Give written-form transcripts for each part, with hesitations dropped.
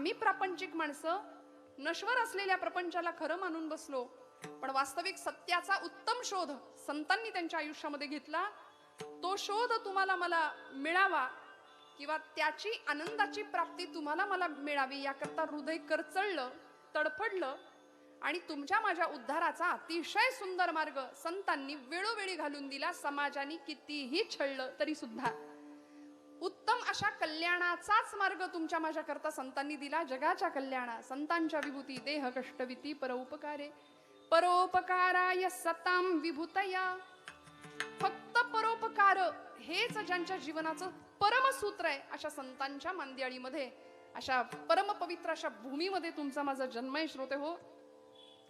आम्ही प्रापंचिक माणसं नश्वर असलेल्या प्रपंचाला खरं मानून बसलो, पण वास्तविक सत्याचा उत्तम शोध संतांनी त्यांच्या आयुष्यामध्ये घेतला. तो शोध तुम्हाला मला मिळावा किंवा त्याची आनंदाची प्राप्ती तुम्हाला मला मिळावी याकरता हृदय करचळलं, तडफडलं आणि तुमच्या माझ्या उद्धाराचा अतिशय सुंदर मार्ग संतांनी वेळोवेळी घालून दिला. समाजाने कितीही छळलं तरी सुद्धा उत्तम अशा कल्याणाचाच मार्ग तुमच्या माझ्या करता संतांनी दिला. जगाच्या कल्याणा संतांच्या विभूती देह कष्टविती परोपकारे परोपकाराय सताम विभूतया. फक्त परोपकार हेच ज्यांच्या जीवनाचं परमसूत्र आहे, अशा संतांच्या मांदियाळीमध्ये, अशा परमपवित्र अशा भूमीमध्ये तुमचा माझा जन्म आहे. श्रोते हो,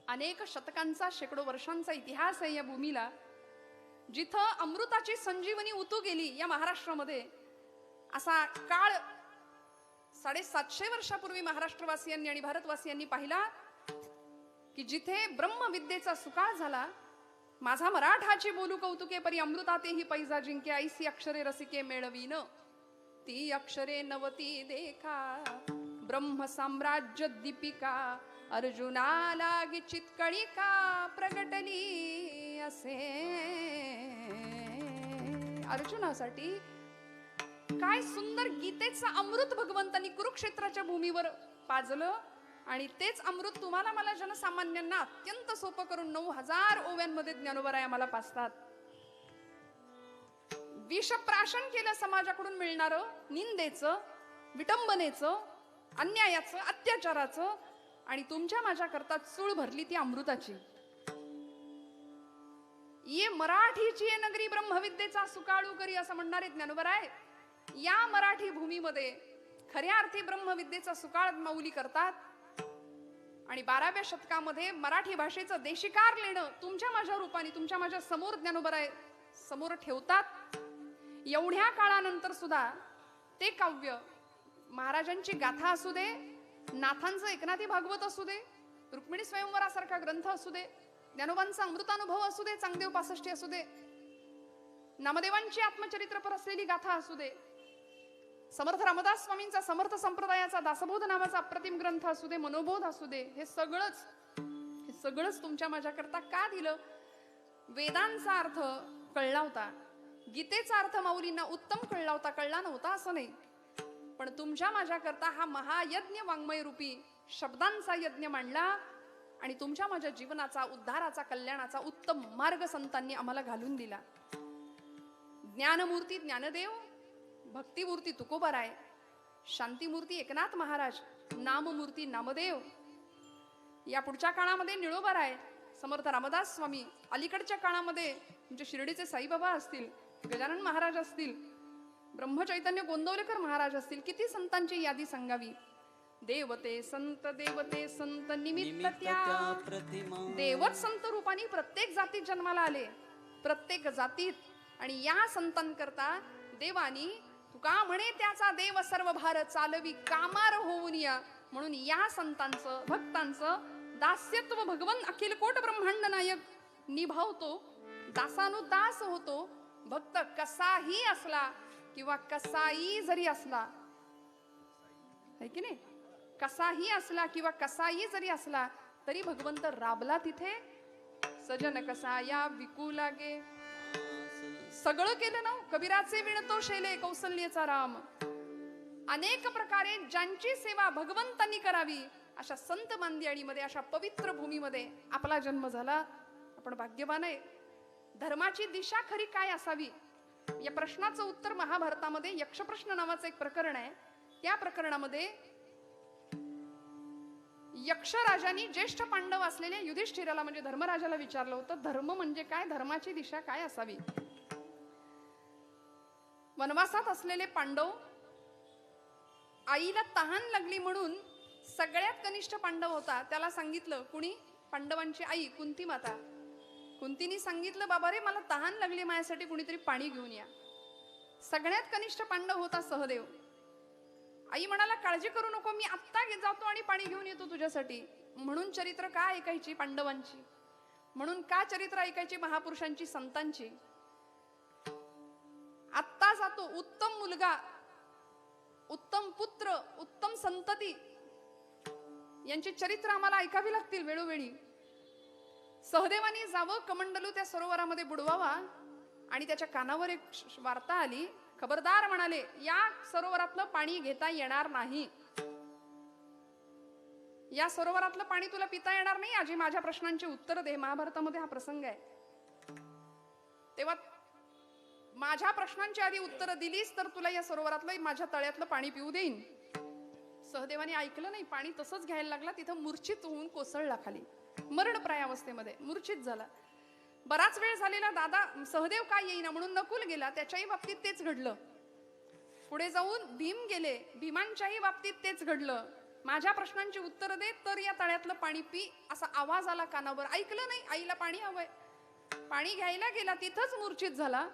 अनेक शतकांचा शेकडो वर्षांचा इतिहास आहे या भूमीला. जिथं अमृताची संजीवनी उतू गेली या महाराष्ट्रामध्ये, असा काळ 750 वर्षापूर्वी महाराष्ट्रवासियांनी आणि भारतवासियांनी पाहिला की जिथे ब्रह्मविद्येचा सुकाळ झाला. माझा मराठाची बोलू कौतुके परी अमृतातेही पैजा जिंके, ऐसी अक्षरे रसिके मेळवीन ती अक्षरे नवती देखा ब्रह्म साम्राज्य दीपिका अर्जुना लागी चितकळिका प्रगटली असे. अर्जुनासाठी काय सुंदर गीतेचं अमृत भगवंतांनी कुरुक्षेत्राच्या भूमीवर पाजलं आणि तेच अमृत तुम्हाला मला जनसामान्यांना अत्यंत सोपं करून 9000 ओव्यांमध्ये ज्ञानोबराय आम्हाला पाजतात. विषप्राशन केलं समाजाकडून मिळणारं निंदेचं, विटंबनेचं, अन्यायाचं, अत्याचाराचं, आणि तुमच्या माझ्या करता चूळ भरली ती अमृताची. ये मराठीची ये नगरी ब्रह्मविद्येचा सुकाळू करी असं म्हणणारे ज्ञानोबराय या मराठी भूमीमध्ये खऱ्या अर्थी ब्रह्मविद्येचा सुकाळ माऊली करतात. आणि 12व्या शतकामध्ये मराठी भाषेचं देशिकार लेणं तुमच्या माझ्या रूपाने तुमच्या माझ्या समोर ज्ञानोबराय समोर ठेवतात. एवढ्या काळानंतर सुद्धा ते काव्य, महाराजांची गाथा असू दे, नाथांचं एकनाथी भागवत असू दे, रुक्मिणी स्वयंवरासारखा ग्रंथ असू दे, ज्ञानोबांचा अमृतानुभव असू दे, चांगदेव 65 असू दे, नामदेवांची आत्मचरित्रपर असलेली गाथा असू दे, समर्थ रामदास स्वामींचा समर्थ संप्रदायाचा दासबोध नावाचा अप्रतिम ग्रंथ असू दे, मनोबोध असू दे, हे सगळंच तुमच्या माझ्या करता का दिलं? वेदांचा अर्थ कळला होता, गीतेचा अर्थ माऊलींना उत्तम कळला होता, कळला नव्हता असं नाही, पण तुमच्या माझ्या करता हा महायज्ञ वाङ्मय रूपी शब्दांचा यज्ञ मांडला आणि तुमच्या माझ्या जीवनाचा, उद्धाराचा, कल्याणाचा उत्तम मार्ग संतांनी आम्हाला घालून दिला. ज्ञानमूर्ती ज्ञानदेव, भक्तिमूर्ती तुकोबाराय, शांतीमूर्ती एकनाथ महाराज, नाममूर्ती नामदेव, या पुढच्या काळामध्ये निळोबाराय, समर्थ रामदास स्वामी, अलीकडच्या काळामध्ये तुमचे शिर्डीचे साईबाबा असतील, गजानन महाराज असतील, ब्रह्मचैतन्य गोंदवलेकर महाराज असतील. किती संतांची यादी सांगावी. देवते संत निमित्त त्या देवच संत रूपाने प्रत्येक जातीत जन्माला आले, प्रत्येक जातीत. आणि या संतांकरता देवानी तुका म्हणे त्याचा देव सर्व भार चालवी कामार होऊन या, म्हणून या संतांचं भक्तांचं दास्यत्व भगवन अखिल कोट ब्रह्मांड नायक निभावतो, दासानुदास होतो. भक्त कसाही असला किंवा कसाही जरी असला, है की नाही, कसाही असला किंवा कसाही जरी असला तरी भगवंत राबला तिथे. सजन कसा या विकू लागे, सगळं केलं ना. कबीराचे विणतो शेले कौसल्यचा राम. अनेक प्रकारे ज्यांची सेवा भगवंतांनी करावी अशा संत मांदियाळीमध्ये, अशा पवित्र भूमीमध्ये आपला जन्म झाला. आपण भाग्यवान आहे. धर्माची दिशा खरी काय असावी या प्रश्नाचं उत्तर महाभारतामध्ये यक्षप्रश्न नावाचं एक प्रकरण आहे. त्या प्रकरणामध्ये यक्षराजांनी ज्येष्ठ पांडव असलेल्या युधिष्ठिराला म्हणजे धर्मराजाला विचारलं होतं, धर्म म्हणजे काय, धर्माची दिशा काय असावी. वनवासात असलेले पांडव, आईला तहान लागली म्हणून सगळ्यात कनिष्ठ पांडव होता त्याला सांगितलं, कुणी, पांडवांची आई कुंती माता. कुंतीने सांगितलं, बाबा रे मला तहान लागली, माझ्यासाठी कुणीतरी पाणी घेऊन या. सगळ्यात कनिष्ठ पांडव होता सहदेव. आई म्हणाला, काळजी करू नको, मी आत्ता जातो आणि पाणी घेऊन येतो तुझ्यासाठी. म्हणून चरित्र का ऐकायची पांडवांची, म्हणून का चरित्र ऐकायची महापुरुषांची, संतांची. आत्ता जातो, उत्तम मुलगा, उत्तम पुत्र, उत्तम संतती यांची चरित्र आम्हाला ऐकावी लागतील वेळोवेळी. सहदेवानी जावं, कमंडलू त्या सरोवरामध्ये बुडवावा आणि त्याच्या कानावर एक वार्ता आली. खबरदार म्हणाले, या सरोवरातलं पाणी घेता येणार नाही, या सरोवरातलं पाणी तुला पिता येणार नाही, आजी माझ्या प्रश्नांची उत्तर दे. महाभारतामध्ये हा प्रसंग आहे. तेव्हा माझ्या प्रश्नांची आधी उत्तर दिलीस तर तुला या सरोवरातलं माझ्या तळ्यातलं पाणी पिऊ देईन. सहदेवाने ऐकलं नाही, पाणी तसंच घ्यायला लागला. तिथं मूर्छित होऊन कोसळला खाली, मरणप्राय अवस्थेमध्ये मूर्छित झाला. बराच वेळ झालेला दादा सहदेव काय येईना म्हणून नकुल गेला, त्याच्याही बाबतीत तेच घडलं. पुढे जाऊन भीम गेले, भीमांच्याही बाबतीत तेच घडलं. माझ्या प्रश्नांची उत्तर दे तर या तळ्यातलं पाणी पी, असा आवाज आला कानावर. ऐकलं नाही, आईला पाणी हवंय. पाणी घ्यायला गेला, तिथंच मूर्छित झाला.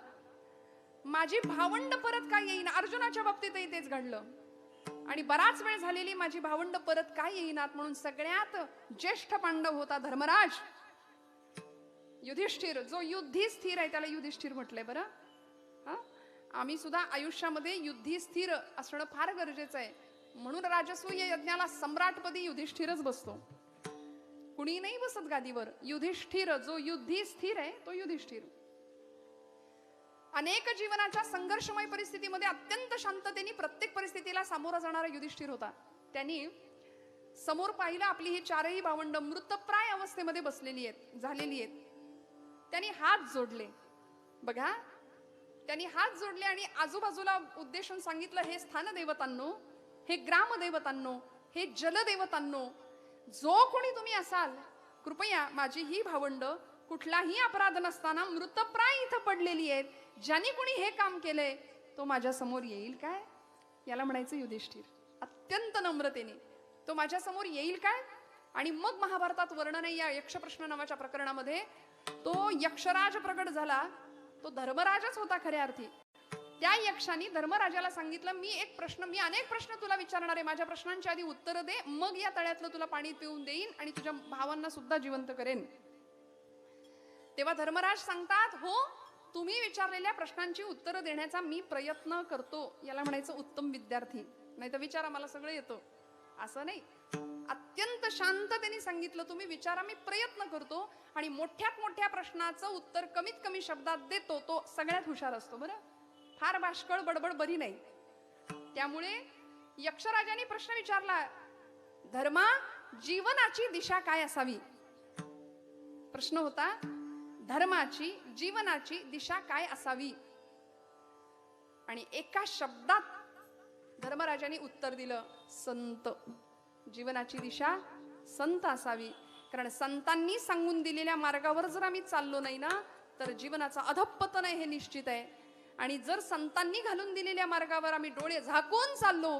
माझी भावंड परत काय येईना, अर्जुनाच्या बाबतीतही तेच घडलं. आणि बराच वेळ झालेली माझी भावंड परत काय येईनात म्हणून सगळ्यात ज्येष्ठ पांडव होता धर्मराज युधिष्ठिर, जो युद्धी स्थिर आहे त्याला युधिष्ठिर म्हटलंय. बरं, हा, आम्ही सुद्धा आयुष्यामध्ये युद्धी स्थिर असणं फार गरजेचं आहे. म्हणून राजसूय यज्ञाला सम्राटपदी युधिष्ठिरच बसतो, कुणी नाही बसत गादीवर. युधिष्ठिर, जो युद्धी स्थिर आहे तो युधिष्ठिर. अनेक जीवनाच्या संघर्षमय परिस्थितीमध्ये अत्यंत शांततेने प्रत्येक परिस्थितीला सामोरा जाणारा युधिष्ठिर होता. त्यांनी समोर पाहिलं, आपली ही चारही भावंड मृतप्राय अवस्थेमध्ये बसलेली आहेत, झालेली आहेत. त्यांनी हात जोडले. बघा, त्यांनी हात जोडले आणि आजूबाजूला उद्देशून सांगितलं, हे स्थानदेवतांनो, हे ग्रामदेवतांनो, हे जलदेवतांनो, जो कोणी तुम्ही असाल, कृपया माझी ही भावंड कुठलाही अपराध नसताना मृतप्राय इथं पडलेली आहेत, ज्याने कोणी हे काम केलंय तो माझ्या समोर येईल काय? याला म्हणायचं युधिष्ठिर. अत्यंत नम्रतेने तो माझ्या समोर येईल काय? आणि मग महाभारतात वर्णन आहे या यक्षप्रश्न नावाच्या प्रकरणामध्ये. तो यक्षराज प्रगट झाला, तो धर्मराजच होता खऱ्या अर्थी. त्या यक्षाने धर्मराजाला सांगितलं, मी अनेक प्रश्न तुला विचारणार आहे, माझ्या प्रश्नांची आधी उत्तर दे, मग या तळ्यातलं तुला पाणी पिऊन देईन आणि तुझ्या भावांना सुद्धा जिवंत करेन. तेव्हा धर्मराज सांगतात, हो, तुम्ही विचारलेल्या प्रश्नांची उत्तर देण्याचा मी प्रयत्न करतो. याला म्हणायचं उत्तम विद्यार्थी. नाही तर विचारा, मला सगळं येतं असं नाही. अत्यंत शांततेने सांगितलं, तुम्ही विचारा, मी प्रयत्न करतो. आणि मोठ्यात मोठ्या प्रश्नाचं उत्तर कमीत कमी शब्दात देतो, तो सगळ्यात हुशार असतो. बरं, फार बाष्कळ बडबड बरी नाही. त्यामुळे यक्षराजाने प्रश्न विचारला, धर्मा, जीवनाची दिशा काय असावी? प्रश्न होता, धर्माची जीवनाची दिशा काय असावी? आणि एका शब्दात धर्मराजाने उत्तर दिलं, संत. जीवनाची दिशा संत असावी. कारण संतांनी सांगून दिलेल्या मार्गावर जर आम्ही चाललो नाही ना, तर जीवनाचा अधःपतन आहे हे निश्चित आहे. आणि जर संतांनी घालून दिलेल्या मार्गावर आम्ही डोळे झाकून चाललो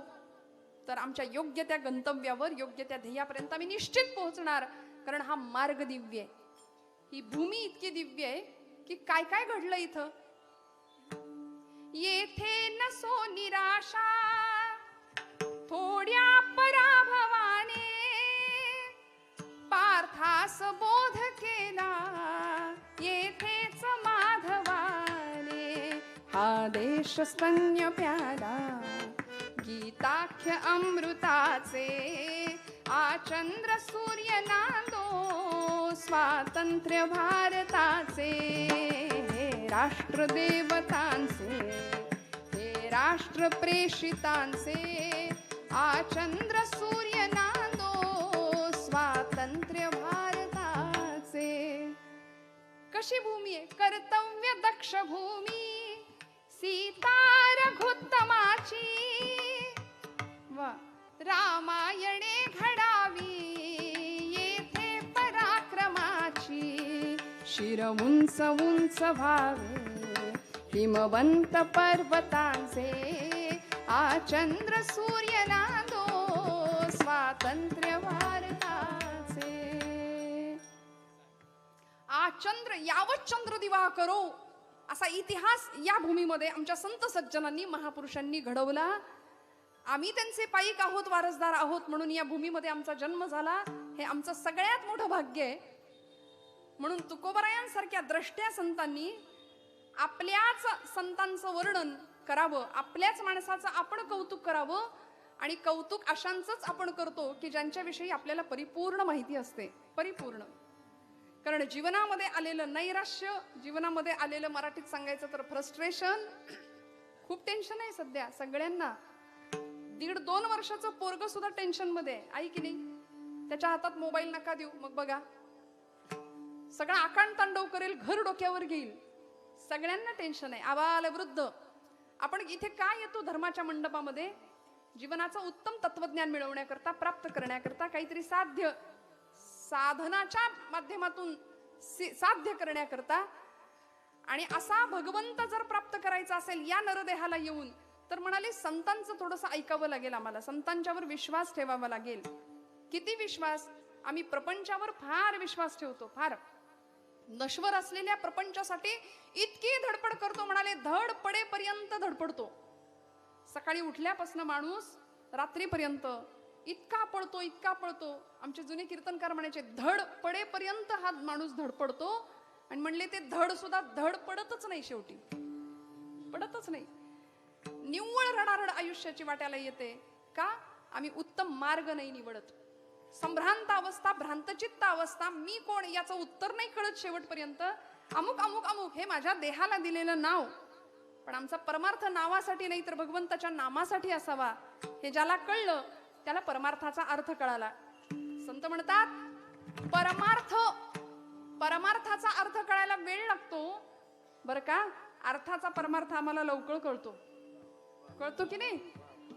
तर आमच्या योग्य त्या गंतव्यावर, योग्य त्या ध्येयापर्यंत आम्ही निश्चित पोहोचणार. कारण हा मार्ग दिव्य आहे, ही भूमी इतकी दिव्य आहे की काय काय घडलं इथं. येथे नसो निराशा थोड्या पराभवाने, पार्थास बोध केला येथेच माधवाने. हा देश स्तन्य प्याला गीताख्य अमृताचे, आचंद्र सूर्य नांदो स्वातंत्र्य भारताचे. हे राष्ट्र देवतांचे, हे राष्ट्र प्रेषितांचे, आचंद्र सूर्य नांदो स्वातंत्र्य भारताचे. कशी भूमी आहे? कर्तव्य दक्ष भूमी, सीता रघुत्तमाची. वा, रामायणे घडावी येथे पराक्रमाची. शिर उंच उंच व्हावे हिमवंत पर्वतांचे, आचंद्र सूर्य नांदो स्वातंत्र्य भारताचे. आचंद्र यावत चंद्र दिवा करो, असा इतिहास या भूमीमध्ये आमच्या संत सज्जनांनी, महापुरुषांनी घडवला. आम्ही त्यांचे पाईक आहोत, वारसदार आहोत, म्हणून या भूमीमध्ये आमचा जन्म झाला. हे आमचं सगळ्यात मोठं भाग्य आहे. म्हणून तुकोबरायांसारख्या द्रष्ट्या संतांनी आपल्याच संतांचं वर्णन करावं, आपल्याच माणसाचं आपण कौतुक करावं आणि कौतुक अशांचंच आपण करतो की ज्यांच्याविषयी आपल्याला परिपूर्ण माहिती असते, परिपूर्ण. कारण जीवनामध्ये आलेलं नैराश्य, जीवनामध्ये आलेलं मराठीत सांगायचं तर फ्रस्ट्रेशन, खूप टेन्शन आहे सध्या सगळ्यांना. 1.5-2 वर्षाचं पोरग सुद्धा टेन्शन मध्ये आहे, आई की नाही? त्याच्या हातात मोबाईल नका देऊ, मग बघा सगळा आकांड तांडव करेल, घर डोक्यावर घेईल. सगळ्यांना टेन्शन आहे, आबाल वृद्ध. आपण इथे काय येतो धर्माच्या मंडपामध्ये? जीवनाचं उत्तम तत्वज्ञान मिळवण्याकरता, प्राप्त करण्याकरता, काहीतरी साधनाच्या माध्यमातून साध्य करण्याकरता. आणि असा भगवंत जर प्राप्त करायचा असेल या नरदेहाला येऊन, तर म्हणाले संतांचं थोडंसं ऐकावं लागेल आम्हाला, संतांच्यावर विश्वास ठेवावा लागेल. किती विश्वास? आम्ही प्रपंचावर फार विश्वास ठेवतो, फार. नश्वर असलेल्या प्रपंचासाठी इतकी धडपड करतो, म्हणाले धड पडेपर्यंत धडपडतो. सकाळी उठल्यापासून माणूस रात्रीपर्यंत इतका पळतो, इतका पळतो. आमचे जुने कीर्तनकार म्हणायचे धड पडेपर्यंत हा माणूस धडपडतो. आणि म्हणले ते धड सुद्धा धड पडतच नाही, शेवटी पडतच नाही. निव्वळ रडारड आयुष्याची वाट्याला येते. का? आम्ही उत्तम मार्ग नाही निवडत. संभ्रांत अवस्था, भ्रांतचित्त अवस्था, मी कोण याचं उत्तर नाही कळत शेवटपर्यंत. अमुक अमुक अमुक हे माझ्या देहाला दिलेलं नाव, पण आमचा परमार्थ नावासाठी नाही तर भगवंताच्या नामासाठी असावा, हे ज्याला कळलं त्याला परमार्थाचा अर्थ कळाला. संत म्हणतात परमार्थाचा अर्थ कळायला वेळ लागतो बर का. अर्थाचा परमार्थ आम्हाला लवकर कळतो की नाही?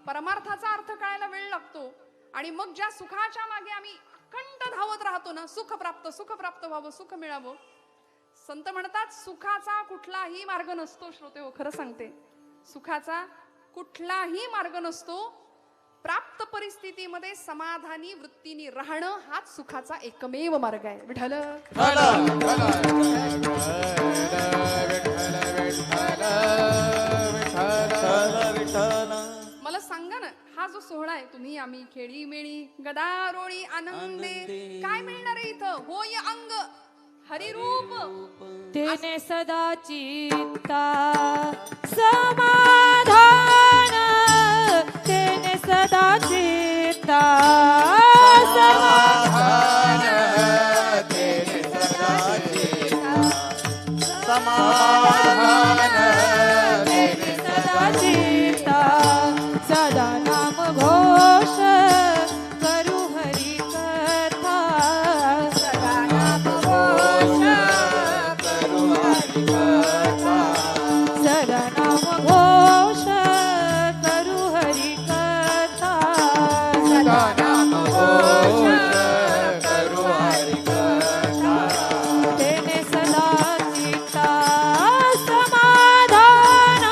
परमार्थाचा अर्थ कळायला वेळ लागतो. आणि मग ज्या सुखाच्या मागे आम्ही अखंड धावत राहतो ना, सुख प्राप्त व्हावं, सुख मिळावं. संत म्हणतात सुखाचा कुठलाही मार्ग नसतो. श्रोते हो, खरं सांगते, सुखाचा कुठलाही मार्ग नसतो. प्राप्त परिस्थितीमध्ये समाधानी वृत्तीने राहणं हाच सुखाचा एकमेव मार्ग आहे. विठ्ठल मला सांगा ना, हा जो सोहळा आहे, तुम्ही आम्ही खेळी मेळी गदारोळी आनंदे, काय मिळणार आहे इथं? होय अंग हरिरूप तेने सदा चित्ता समाधान, तेने सदा चित्ता समाधान, तेने सदा चित्ता समाधान, तेने सदा चित्ता. सदा नाम घोष करू हरि कथा, सदा नाम घोष करू हरि कथा, सदा नाम घोष करू हरि कथा, सदा नाम घोष करू हरि कथा. तेने सदा चित्ता समाधान,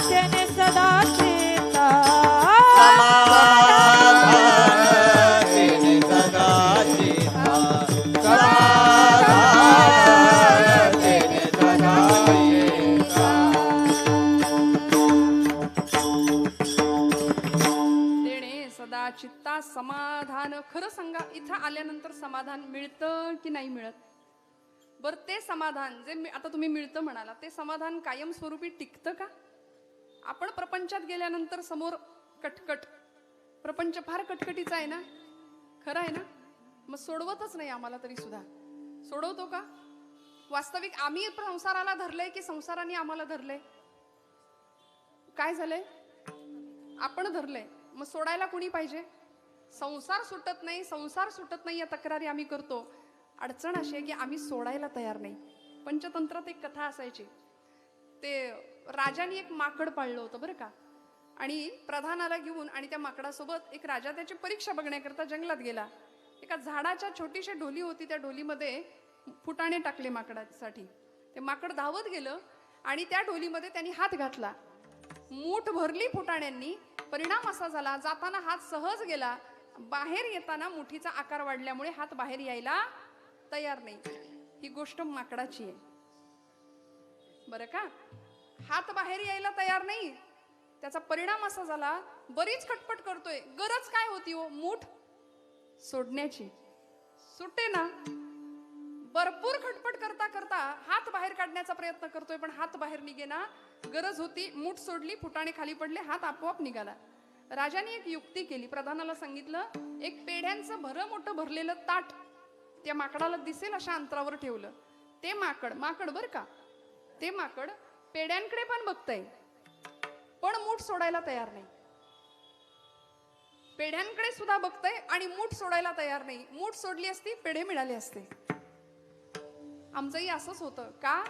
तेने सदा चित्ता समाधान, तेने सदा चित्ता समाधान, तेने सदा चित्ता. देणे सदा चित्ता समाधान. खरं सांगा, इथं आल्यानंतर समाधान मिळतं की नाही मिळत? बर, ते समाधान जे आता तुम्ही मिळतं म्हणाला, ते समाधान कायमस्वरूपी टिकतं का? आपण प्रपंचात गेल्यानंतर समोर कटकट, प्रपंच फार कटकटीचा आहे ना, खरं आहे ना? मग सोडवतच नाही आम्हाला, तरी सुद्धा सोडवतो का? वास्तविक आम्ही संसाराला धरलंय की संसाराने आम्हाला धरलंय? काय झालंय? आपण धरलंय. मग सोडायला कोणी पाहिजे? संसार सुटत नाही या तक्रारी आम्ही करतो. अडचण अशी आहे की आम्ही सोडायला तयार नाही. पंचतंत्रात एक कथा असायची. ते राजाने एक माकड पाळलं होतं बरं का. आणि प्रधानाला घेऊन आणि त्या माकडासोबत एक राजा त्याची परीक्षा बघण्याकरता जंगलात गेला. एका झाडाच्या छोटीशी ढोली होती, त्या ढोलीमध्ये फुटाणे टाकले माकडासाठी. ते माकड धावत गेलं आणि त्या ढोलीमध्ये त्यांनी हात घातला. मूठ भरली फुटाण्यांनी. परिणाम असा झाला, जाताना हात सहज गेला, बाहेर येताना मुठीचा आकार वाढल्यामुळे हात बाहेर यायला तयार नाही. ही गोष्ट माकडाची आहे बरं का. हात बाहेर यायला तयार नाही. त्याचा परिणाम असा झाला, बरीच खटपट करतोय. गरज काय होती हो? मूठ सोडण्याची. सुटे ना. भरपूर खटपट करता करता हात बाहेर काढण्याचा प्रयत्न करतोय, पण हात बाहेर निघेना. गरज होती, मूठ सोडली, फुटाणे खाली पडले, हात आपोआप निघाला. राजाने एक युक्ती केली. प्रधानाला सांगितलं, एक पेढ्यांचं मोठं भरलेलं ताट त्या माकडाला दिसेल अशा अंतरावर ठेवलं. ते माकड बर का, ते माकड पेढ्यांकडे पण बघतंय, पण मूठ सोडायला तयार नाही. पेढ्यांकडे सुद्धा बघतंय आणि मूठ सोडायला तयार नाही. मूठ सोडली असती, पेढे मिळाले असते. आमचंही असंच होतं. का?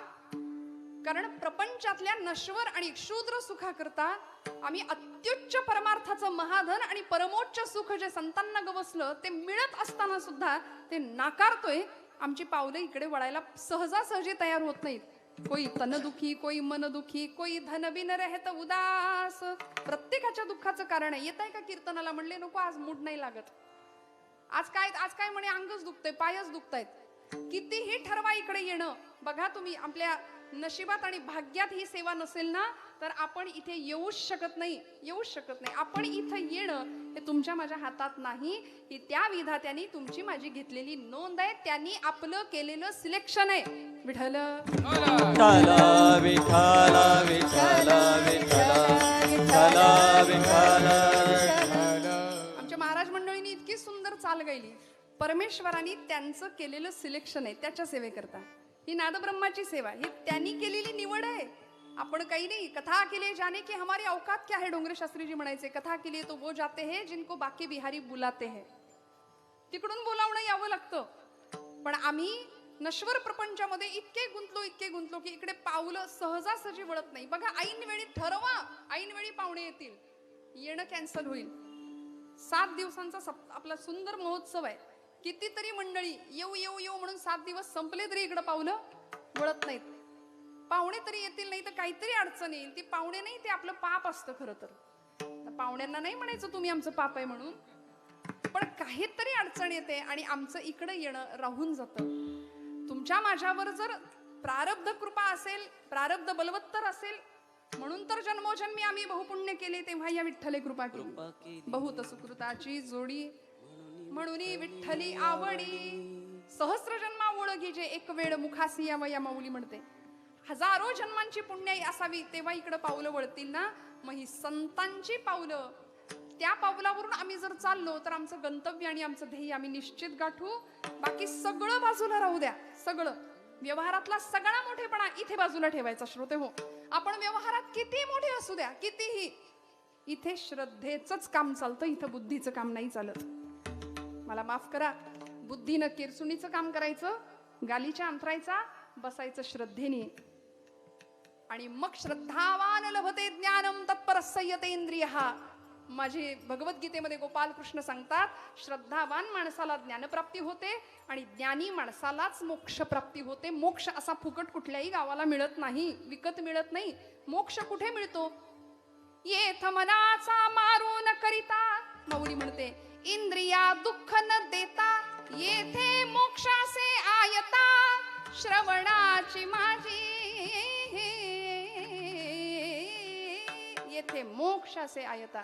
कारण प्रपंचातल्या नश्वर आणि क्षुद्र सुखाकरता आम्ही अत्युच्च परमार्थाचं महाधन आणि परमोच्च सुख जे संतांना गवसलं ते मिळत असताना सुद्धा ते नाकारतोय. आमची पावलं इकडे वळायला सहजासहजी तयार होत नाहीत. कोई तन दुखी, कोई मन दुखी, कोई धन बिन रहत उदास. प्रत्येकाच्या दुःखाचं कारण आहे. येत आहे का कीर्तनाला? म्हणले नको, आज मूड नाही लागत. आज काय म्हणे, अंगच दुखतंय, पायच दुखतायत. कितीही ठरवा इकडे येणं. बघा तुम्ही, आपल्या नशिबात आणि भाग्यात ही सेवा नसेल ना तर आपण इथे येऊच शकत नाही. आपण इथं येणं हे तुमच्या माझ्या हातात नाही. ही त्या विधात्याने तुमची माझी घेतलेली नोंद आहे. त्यांनी आपलं केलेलं सिलेक्शन आहे. विठ्ठल विठ्ठल विठ्ठल विठ्ठल विठ्ठल विठ्ठल. आमच्या महाराज मंडळींनी इतकी सुंदर चाल गायली. परमेश्वरांनी त्यांचं केलेलं सिलेक्शन आहे, त्याच्या सेवेकरता. ही नादब्रह्माची सेवा, ही त्यांनी केलेली निवड आहे. आपण काही नाही. कथा के लिए जाने की हमारी औकात क्या है, डोंगरे शास्त्री जी म्हणायचे. कथा के लिए तो वो जाते हैं जिनको बाकी बिहारी बुलाते हैं. तिकडून बोलावणं यावं लागतं. पण आम्ही नश्वर प्रपंचामध्ये इतके गुंतलो की इकडे पावलं सहजासहजी वळत नाही. बघा, ऐन वेळी ठरवा, ऐन वेळी पाहुणे येतील, येणं कॅन्सल होईल. 7 दिवसांचा आपला सुंदर महोत्सव आहे. कितीतरी मंडळी येऊ येऊ येऊ म्हणून 7 दिवस संपले तरी इकडे पावलं वळत नाहीत. पाहुणे तरी येतील, नाही तर काहीतरी अडचण येईल. ती पाहुणे नाही, ते आपलं पाप असतं खरं तर. पाहुण्यांना नाही म्हणायचं तुम्ही आमचं पाप आहे म्हणून, पण काहीतरी अडचण येते आणि आमचं इकडे येणं राहून जातं. तुमच्या माझ्यावर जर प्रारब्ध कृपा असेल, प्रारब्ध बलवत्तर असेल, म्हणून तर जन्मोजन्मी आम्ही बहुपुण्य केले, तेव्हा या विठ्ठले कृपा केली. बहुत सुकृताची जोडी म्हणून विठ्ठली आवडी. सहस्र जन्मा ओळखी जे एक वेळ मुखासी यावं, या माऊली म्हणते. हजारो जन्मांची पुण्याई असावी, तेव्हा इकडं पावलं वळतील ना. मग ही संतांची पावलं, त्या पावलावरून आम्ही जर चाललो तर आमचं गंतव्य आणि आमचं ध्येय आम्ही निश्चित गाठू. बाकी सगळं बाजूला राहू द्या. सगळं व्यवहारातला सगळा मोठेपणा इथे बाजूला ठेवायचा. श्रोते हो, आपण व्यवहारात किती मोठे असू द्या, कितीही, इथे श्रद्धेचंच काम चालतं. इथं बुद्धीचं काम नाही चालत. मला माफ करा, बुद्धीनं किरसुणीचं काम करायचं, गालीच्या अंतरायचा, बसायचं श्रद्धेने. आणि मग श्रद्धावान लभते ज्ञानम तत्पर संयतेंद्रियः. माझे भगवद्गीतेमध्ये गोपाल कृष्ण सांगतात, श्रद्धावान माणसाला ज्ञानप्राप्ती होते आणि ज्ञानी माणसालाच मोक्ष प्राप्ती होते. मोक्ष असा फुकट कुठल्याही गावाला मिळत नाही, विकत मिळत नाही. मोक्ष कुठे मिळतो? येथ मनाचा मारून करिता, माऊली म्हणते, इंद्रिया दुःख न देता, येथे मोक्षासे आयता, श्रवणाची माझी येथे मोक्षासे आयता.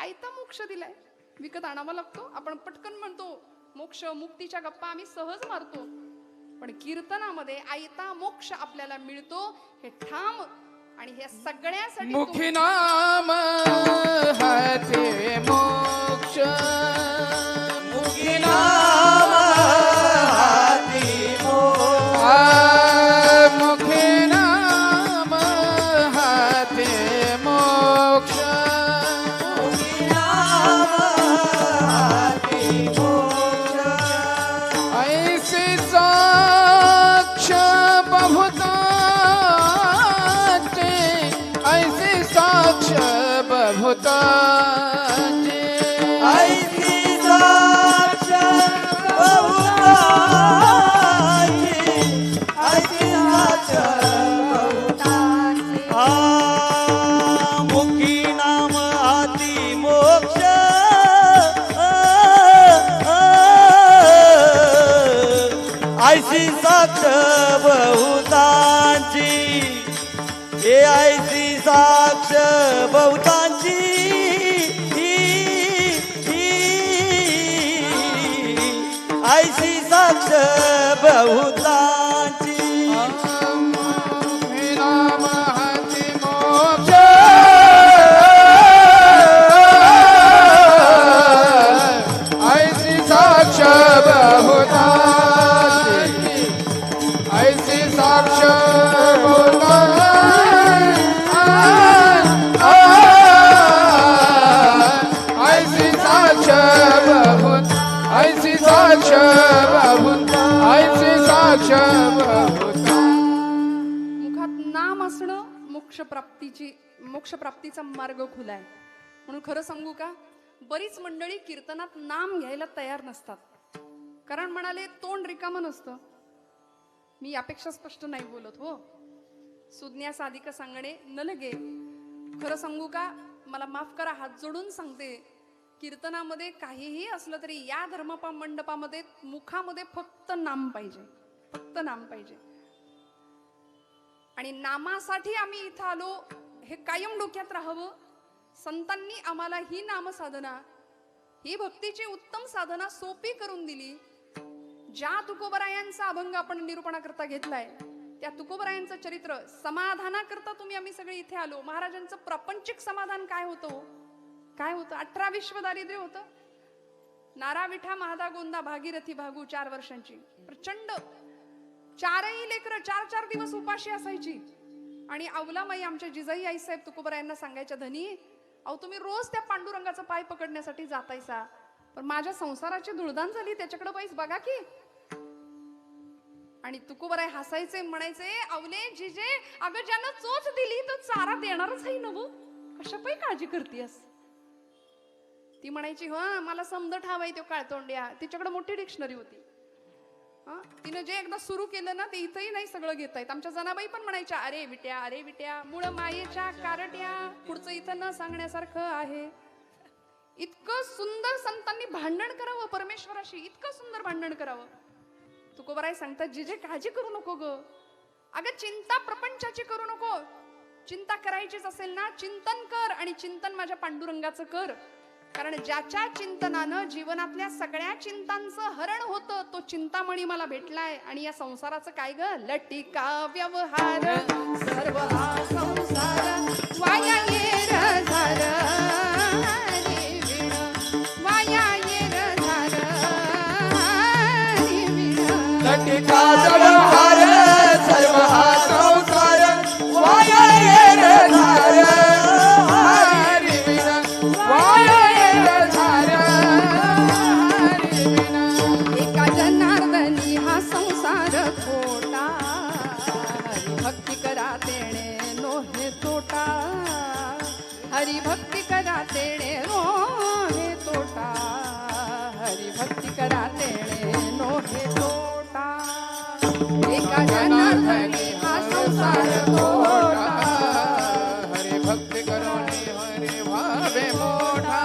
आयता मोक्ष दिलाय, विकत आणावा लागतो. आपण पटकन म्हणतो मोक्ष मुक्तीच्या गप्पा आम्ही सहज मारतो, पण कीर्तनामध्ये आयता मोक्ष आपल्याला मिळतो हे ठाम. आणि हे सगळ्यासाठी मुखी नाम हाते मोक्ष, मुखी नाम हाती मोक्ष, मुखी नाम हाते मोक्ष, मुखी नाम हाती मोक्ष. ऐसे साक्ष बहुताचे, ऐसे साक्ष बहुताचे, ऐसी साक्ष बहुताची, ऐसी साक्ष बहुताची. मुखी नाम हाती मोक्ष, ऐसी साक्ष बहुतांची, हे ऐसी साक्ष बहुतांची, ऐसी साक्ष बहुतांची. मुखी नाम हाते मोक्ष, साक्ष बहुताची ऐसी साक्ष ऐसी साक्ष बहुत ऐसी साक्ष बहुत ऐसी साक्ष बहुत मुखात नाम असणं मोक्षप्राप्तीचा मार्ग खुला आहे. म्हणून खरं सांगू का, बरीच मंडळी कीर्तनात नाम घ्यायला तयार नसतात. कारण म्हणाले तोंड रिकामं नसतं. मी यापेक्षा स्पष्ट नाही बोलत हो. सुज्ञा साधिक सांगणे न लगे. खरं सांगू का, मला माफ करा, हात जोडून सांगते, कीर्तनामध्ये काहीही असलं तरी या मंडपामध्ये मुखामध्ये फक्त नाम पाहिजे, फक्त नाम पाहिजे. आणि नामासाठी आम्ही इथं आलो हे कायम डोक्यात राहावं. संतांनी आम्हाला ही नामसाधना, ही भक्तीची उत्तम साधना सोपी करून दिली. ज्या तुकोबरायांचा अभंग आपण निरूपणाकरता घेतलाय, त्या तुकोबरायांचं चरित्र समाधानाकरता तुम्ही आम्ही सगळे इथे आलो. महाराजांचं प्रापंचिक समाधान काय होतं? काय होतं? 18 विश्व दारिद्र्य होतं. नारा विठा महादा गोंदा भागीरथी भागू 4 वर्षांची प्रचंड, 4ही लेकरं 4 दिवस उपाशी असायची. आणि अवलामाई आमच्या जिजाई आई साहेब तुकोबरायांना सांगायच्या, धनी अहो तुम्ही रोज त्या पांडुरंगाचा पाय पकडण्यासाठी जातायसा, पण माझ्या संसाराची धुळदान झाली, त्याच्याकडे बाईस बघा की. आणि तुकोबराय हसायचे, म्हणायचे, अवले जिजे, अगं ज्यानं चोच दिली तो चारा देणारच आहे नव, कशा पायी काळजी करतेस? ती म्हणायची, हा मला समज ठावाय तो काळतोंड्या. तिच्याकडे मोठी डिक्शनरी होती. तिनं जे एकदा सुरू केलं ना, ते इथंही नाही सगळं घेता येत. आमच्या जनाबाई पण म्हणायच्या, अरे विट्या मुळ मायेच्या कारट्या, पुढचं इथं न सांगण्यासारखं आहे. इतकं सुंदर संतांनी भांडण करावं परमेश्वराशी, इतकं सुंदर भांडण करावं. तुकोबराय सांगतात, जिजे काळजी करू नको ग, अगं चिंता प्रपंचाची करू नको. चिंता करायचीच असेल ना, चिंतन कर, आणि चिंतन माझ्या पांडुरंगाचं कर. कारण ज्याच्या चिंतनानं जीवनातल्या सगळ्या चिंतांचं हरण होतं, तो चिंतामणी मला भेटलाय. आणि या संसाराचं काय ग, लटिका व्यवहार सर्व हा संसार वाया येर झार रे विण, वाया येर झार रे विण. लटिका व्यवहार सर्व हा संसार वाया येर झार हरी विण, वाया येर झार हरी विण. एका जनार्दनी हा संसार खोटा, हरिभक्ती करा तेणे नोहे तोटा, हरिभक्ती करा तेणे नोहे तोटा, हरिभक्ती करा तेणे नोहे तोटा. एका जनार्दनी हा संसार खोटा, हरि भक्ति करोनी हरि भावे मोठा,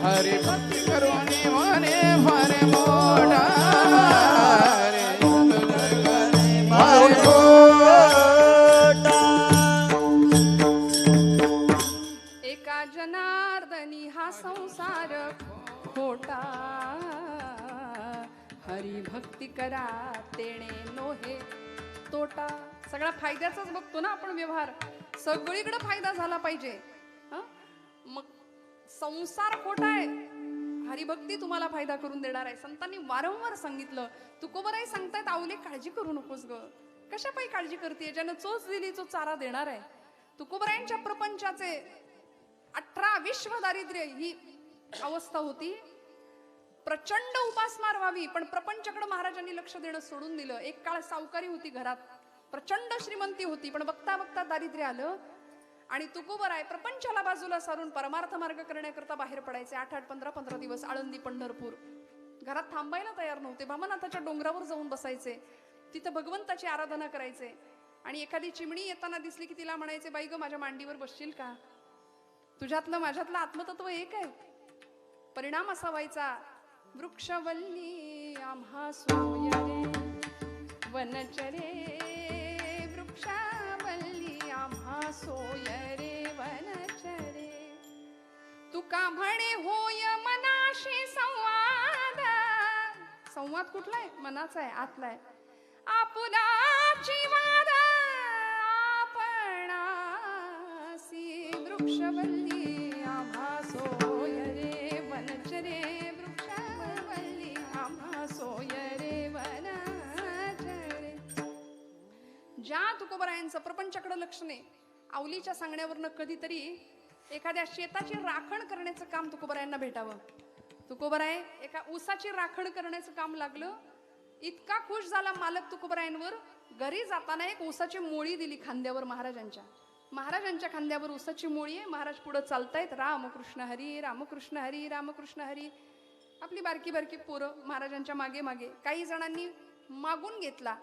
हरि भक्ति करोनी हरि भावे मोठा, हरि भाव खोटा. एका जनार्दनी हा संसार खोटा, हरी भक्ती करा तेणे नोहे तोटा. सगळा फायद्याचाच बघतो ना आपण व्यवहार, सगळीकडे फायदा झाला पाहिजे. मग संसार खोटा आहे, हरिभक्ती तुम्हाला फायदा करून देणार आहे. संतांनी वारंवार सांगितलं. तुकोबराई सांगतायत, आवले काळजी करू नकोस ग, कशा पायी काळजी करते, ज्यानं चोच दिली तो चारा देणार आहे. तुकोबरायांच्या प्रपंचाचे 18 विश्व दारिद्र्य ही अवस्था होती. प्रचंड उपासमार व्हावी, पण प्रपंचाकडे महाराजांनी लक्ष देणं सोडून दिलं. एक काळ सावकारी होती घरात, प्रचंड श्रीमंती होती, पण बघता बघता दारिद्र्य आलं. आणि तुकोबराय प्रपंचाला बाजूला सारून परमार्थ मार्ग करण्याकरता बाहेर पडायचे. 8-8, 15-15 दिवस आळंदी पंढरपूर. घरात थांबायला तयार नव्हते. भामनाथाच्या डोंगरावर जाऊन बसायचे, तिथं भगवंताची आराधना करायचे. आणि एखादी चिमणी येताना दिसली की तिला म्हणायचे, बाई ग माझ्या मांडीवर बसशील का, तुझ्यातलं माझ्यातलं आत्मतत्व एक आहे. परिणाम असा व्हायचा, वृक्षवल्ली आम्हा सोयरे वनचरे, वृक्षवल्ली आम्हा सोयरे वनचरे. तुका म्हणे होय मनाशी संवाद. संवाद कुठला आहे? मनाचा आहे, आतला आहे. आपुलाची वाद आपणासी, वृक्षवल्ली आम्हा सोयरे वनचरे, वृक्षवल्ली तुकोबरायांचं प्रपंचाकडे लक्ष नाही. आवलीच्या सांगण्यावरनं कधीतरी एखाद्या शेताची राखण करण्याचं काम तुकोबरायांना भेटावं. तुकोबराय एका ऊसाची राखण करण्याचं काम लागलं. इतका खुश झाला मालक तुकोबरायांवर, घरी जाताना एक ऊसाची मोळी दिली खांद्यावर महाराजांच्या. महाराजांच्या खांद्यावर ऊसाची मोळी आहे. महाराज पुढे चालतायत, रामकृष्ण हरी रामकृष्ण हरी रामकृष्ण हरी. आपली बारकी बारकी पोरं महाराजांच्या मागे मागे. काही जणांनी मागून घेतला,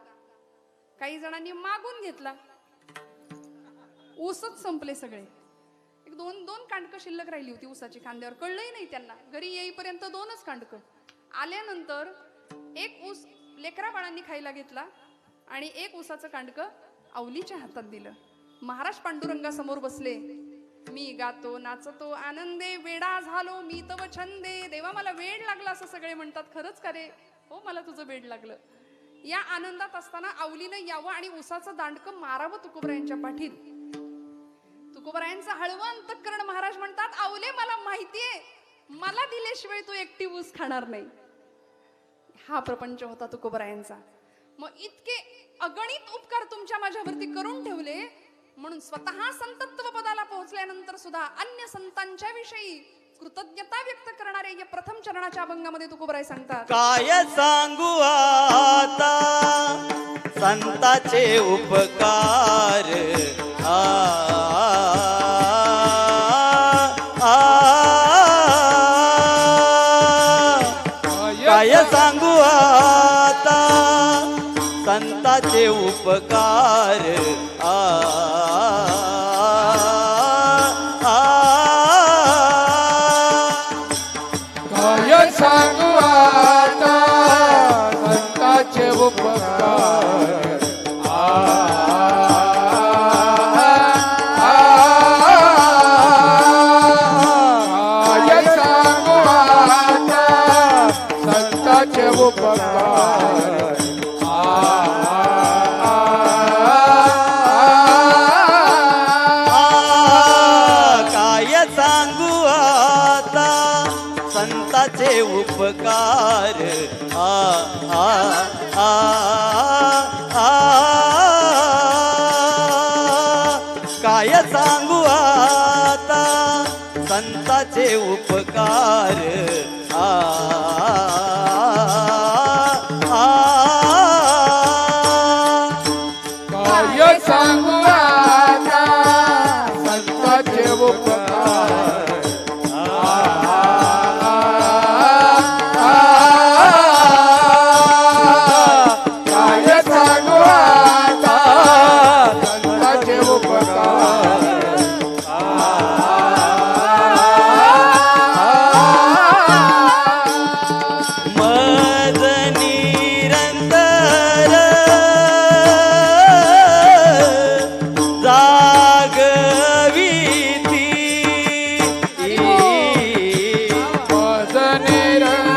काही जणांनी मागून घेतला. ऊसच संपले सगळे. एक दोन दोन कांडकं शिल्लक राहिली होती ऊसाची खांद्यावर. कळलंही नाही त्यांना. घरी येईपर्यंत 2च कांडकं. आल्यानंतर एक ऊस लेकरा बाळांनी खायला घेतला आणि एक ऊसाचं कांडकं आवलीच्या हातात दिलं. महाराज पांडुरंगासमोर बसले. मी गातो नाचतो आनंदे, वेडा झालो मी तव छंदे. देवा मला वेड लागला असं सगळे म्हणतात. खरंच का रे? हो, मला तुझं वेड लागलं. या आनंदात असताना आवलीनं यावं आणि ऊसाचं दांडकं मारावं तुकोबरायांच्या पाठीत. तुकोबरायांचं हळवं अंतःकरण महाराज म्हणतात, आवले मला माहितीये, मला दिल्याशिवाय तू एकटी ऊस खाणार नाही. हा प्रपंच होता तुकोबरायांचा. मग इतके अगणित उपकार तुमच्या माझ्यावरती करून ठेवले, म्हणून स्वतः संतत्व पदाला पोहोचल्यानंतर सुद्धा अन्य संतांच्या विषयी कृतज्ञता व्यक्त करणारे या प्रथम चरणाच्या अभंगामध्ये तुकोबराय सांगतात, काय सांगू आता संताचे उपकार. काय सांगू आता संताचे उपकार. काय सांगू आता संताचे उपकार. काय सांगू आता संताचे उपकार. काय सांगू आता संताचे उपकार. काय सांगू आता संताचे उपकार. काय सांगू आता संताचे उपकार. काय सांगू आता संताचे उपकार. मज निरंतर जागविती. मज निरंतर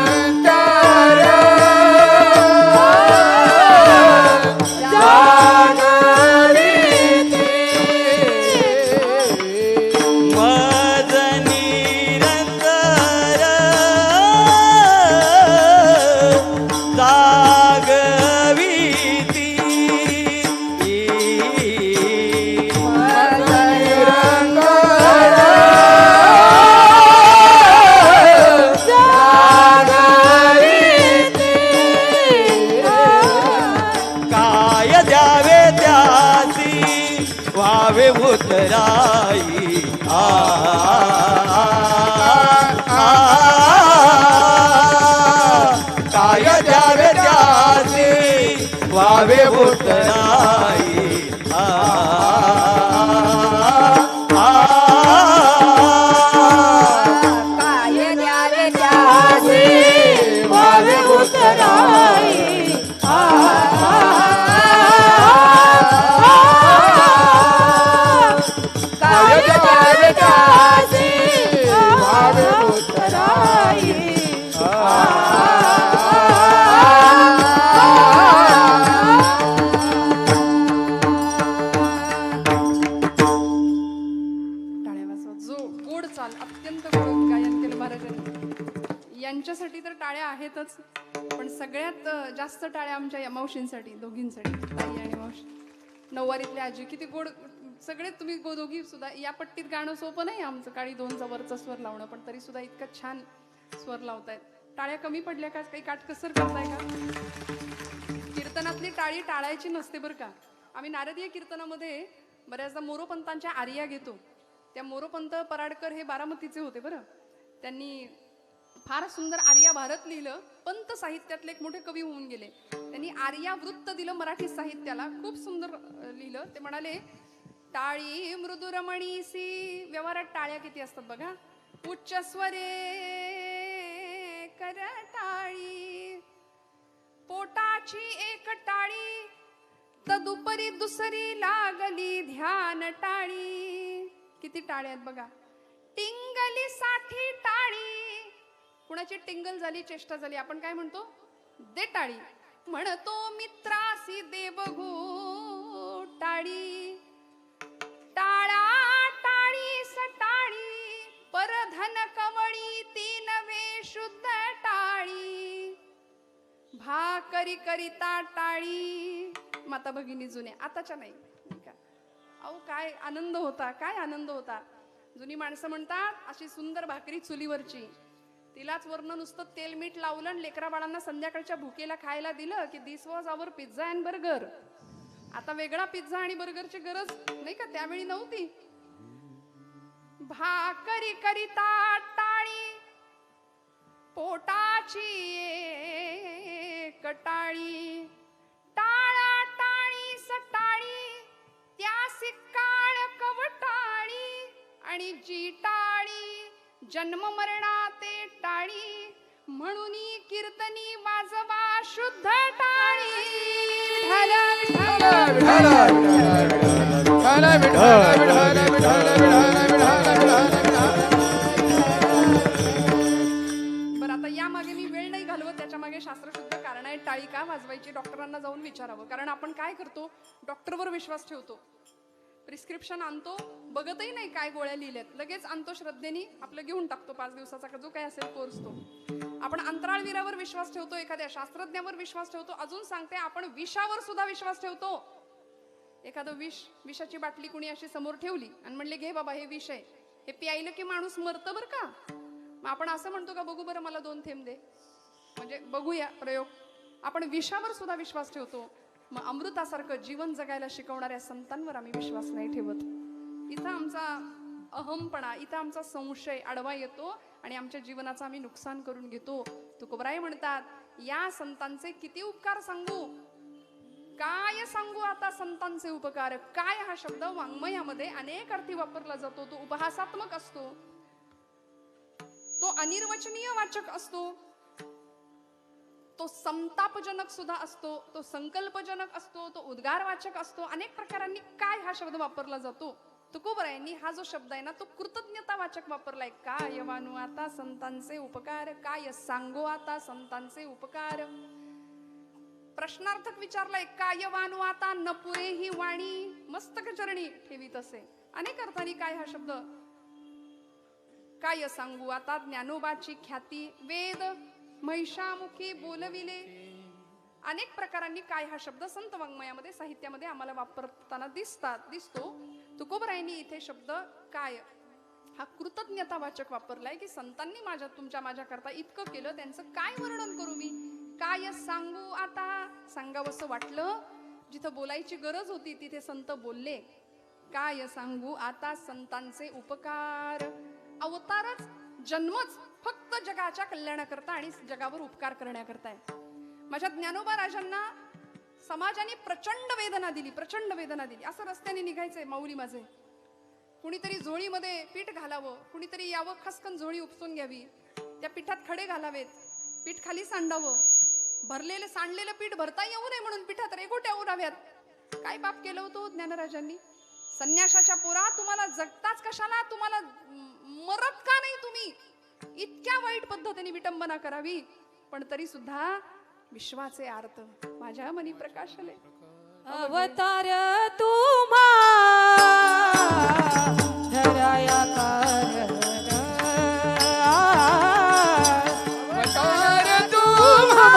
मज निरंतर जागविती. काय द्यावे त्यासी व्हावे उतराई. काय द्यावे त्यासी व्हावे उतराई. काय द्यावे त्यासी व्हावे उतराई. काय द्यावे त्यासी व्हावे उतराई. टाळ्या वाजवा. जो गोड चाल, अत्यंत गोड गायन केलं महाराजांनी. यांच्यासाठी तर टाळ्या आहेतच, पण सगळ्यात जास्त टाळ्या आमच्या या मावशींसाठी, दोघींसाठी, ताई आणि मावशी. नऊवारीतल्या आजी किती गोड, सगळे तुम्ही दोघी सुद्धा. या पट्टीत गाणं सोपं नाही आमचं, काळी दोनचा वरचा स्वर लावणं, पण तरी सुद्धा इतकं छान स्वर लावतायत. टाळ्या कमी पडल्या का, काही काटकसर करताय का? कीर्तनातली टाळी टाळायची नसते बरं का. आम्ही नारदीय कीर्तनामध्ये बऱ्याचदा मोरोपंतांच्या आर्या घेतो. त्या मोरोपंत पराडकर हे बारामतीचे होते बरं. त्यांनी फार सुंदर आर्या भारत लिहिलं. पंत साहित्यातले एक मोठे कवी होऊन गेले. त्यांनी आर्या वृत्त दिलं मराठी साहित्याला, खूप सुंदर लिहिलं. ते म्हणाले, टाळी मृदुरमणीसी, व्यवहारात टाळ्या किती असतात बघा. उच्च स्वरे कर टाळी, पोटाची एक टाळी, तदुपरी दुसरी लागली ध्यान टाळी. किती टाळ्या आहेत बघा. टिंगली साठी टाळी, कुणाची टिंगल झाली, चेष्टा झाली, आपण काय म्हणतो, दे टाळी. म्हणतो मित्रासी दे बघू टाळी. टाळा टाळी सटाळी, परधन कवळी ती नवे शुद्ध टाळी. भाकरी करिता टाळी. माता भगिनी जुने, आताच्या नाही का. अहो काय आनंद होता, काय आनंद होता. जुनी माणसं म्हणतात अशी सुंदर भाकरी चुलीवरची, तिलाच वरनं नुसतं तेल मीठ लावलं आणि लेकरा बाळांना संध्याकाळच्या भुकेला खायला दिलं की this was our pizza and burger. आता वेगळा पिझ्झा आणि बर्गरची गरज नाही का, त्यावेळी नव्हती. भाकरी करिता टाळी, पोटाची कटाळी. टाळा टाळी सटाळी, त्यासी काळ कवटाळी. आणि जी टाळी जन्म मरणाते टाळी, म्हणून कीर्तनी वाजवा शुद्ध टाळी. बरं, आता यामागे मी वेळ नाही घालवत, त्याच्या मागे शास्त्रशुद्ध कारण आहे. टाळी का वाजवायची, डॉक्टरांना जाऊन विचारावं. कारण आपण काय करतो, डॉक्टरवर विश्वास ठेवतो. प्रिस्क्रिप्शन आणतो, बघतही नाही काय गोळ्या लिहिल्यात, लगेच आणतो श्रद्धेने, आपलं घेऊन टाकतो 5 दिवसाचा जो काय असेल कोर्स तो. आपण अंतराळवीरावर विश्वास ठेवतो, एखाद्या शास्त्रज्ञावर विश्वास ठेवतो. अजून सांगते, आपण विषावर सुद्धा विश्वास ठेवतो. एखादं विषाची बाटली कुणी अशी समोर ठेवली आणि म्हणले, घे बाबा हे विष आहे, हे प्यायलं की माणूस मरतं बरं का. मग आपण असं म्हणतो का, बघू बरं मला 2 थेंब दे, म्हणजे बघूया प्रयोग. आपण विषावर सुद्धा विश्वास ठेवतो. मग अमृतासारखं जीवन जगायला शिकवणाऱ्या संतांवर आम्ही विश्वास नाही ठेवत. इथं आमचा अहमपणा, इथं आमचा संशय आडवा येतो आणि आमच्या जीवनाचं आम्ही नुकसान करून घेतो. तुकोबराय म्हणतात, या संतांचे किती उपकार सांगू, काय सांगू आता संतांचे उपकार. काय हा शब्द वाङ्मयामध्ये अनेक अर्थी वापरला जातो. तो उपहासात्मक असतो, तो अनिर्वचनीय वाचक असतो, तो संतापजनक सुद्धा असतो, तो संकल्पजनक असतो, तो उद्गारवाचक असतो. अनेक प्रकारांनी काय हा शब्द वापरला जातो. तुकोबरायांनी हा जो शब्द आहे ना, तो कृतज्ञतावाचक वापरलाय. काय वानू आता संतांचे उपकार, काय सांगो आता संतांचे उपकार. प्रश्नार्थक विचारलाय, काय वानू आता न पुरे ही वाणी, मस्तक चरणी ठेवीत असे. अनेक अर्थांनी काय हा शब्द, काय सांगू आता ज्ञानोबाची ख्याती, वेद महिषामुखी बोलविले. अनेक प्रकारांनी काय हा शब्द संत वाङ्मयामध्ये, साहित्यामध्ये आम्हाला वापरताना दिसतो. तुकोबरायांनी इथे शब्द काय हा कृतज्ञतावाचक वापरलाय, की संतांनी माझ्याकरता इतकं केलं, त्यांचं काय वर्णन करू मी. काय सांगू आता, सांगावंसं वाटलं, जिथं बोलायची गरज होती तिथे संत बोलले. काय सांगू आता संतांचे उपकार. अवतारच, जन्मच फक्त जगाच्या कल्याणाकरता आणि जगावर उपकार करण्याकरता आहे. माझ्या ज्ञानोबा राजांना समाजाने प्रचंड वेदना दिली. असं रस्त्याने निघायचंय माऊली माझे, कुणीतरी झोळीमध्ये पीठ घालावं, कुणीतरी यावं, खसकन झोळी उपसून घ्यावी, त्या पिठात खडे घालावेत, पीठ खाली सांडावं, भरलेलं सांडलेलं पीठ भरता येऊ नये म्हणून पिठात रेघोट्या उराव्यात. काय पाप केलं होतं ज्ञानराजांनी. संन्याशाच्या पोरा, तुम्हाला जगताच कशाला, तुम्हाला मरत का नाही तुम्ही. इतक्या वाईट पद्धतीने विटंबना करावी, पण तरी सुद्धा विश्वाचे आर्त माझ्या मनी प्रकाशले. अवतार तुम्हा धराया कारण, अवतार तुम्हा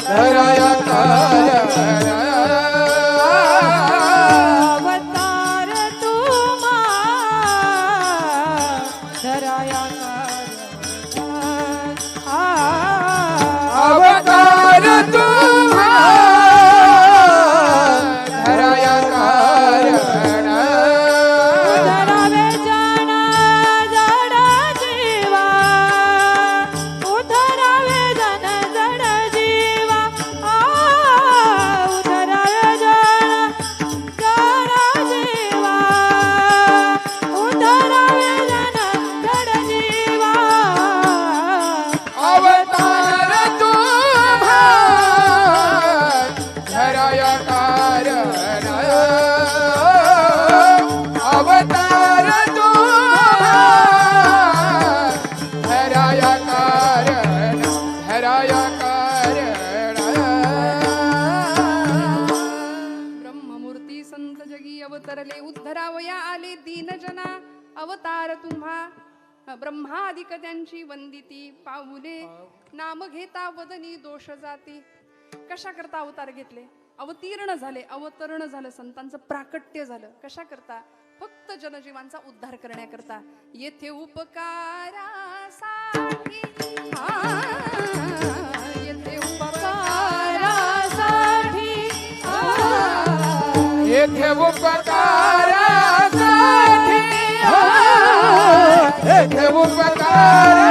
धराया कारण, तरले उद्धरावया आले दीनजना अवतार तुम्हा ब्रह्मादिक त्यांची वंदिती पाऊले नाम घेता वदनी दोष जाती. कशा करता अवतार घेतले? अवतीर्ण झाले, अवतरण झालं, संतांचं प्राकट्य झालं. कशा करता? फक्त जनजीवांचा उद्धार करण्याकरता. येथे उपकारासाठी येथे उपकारासाठी येथे उपकारासाठी येथे उपकारासाठी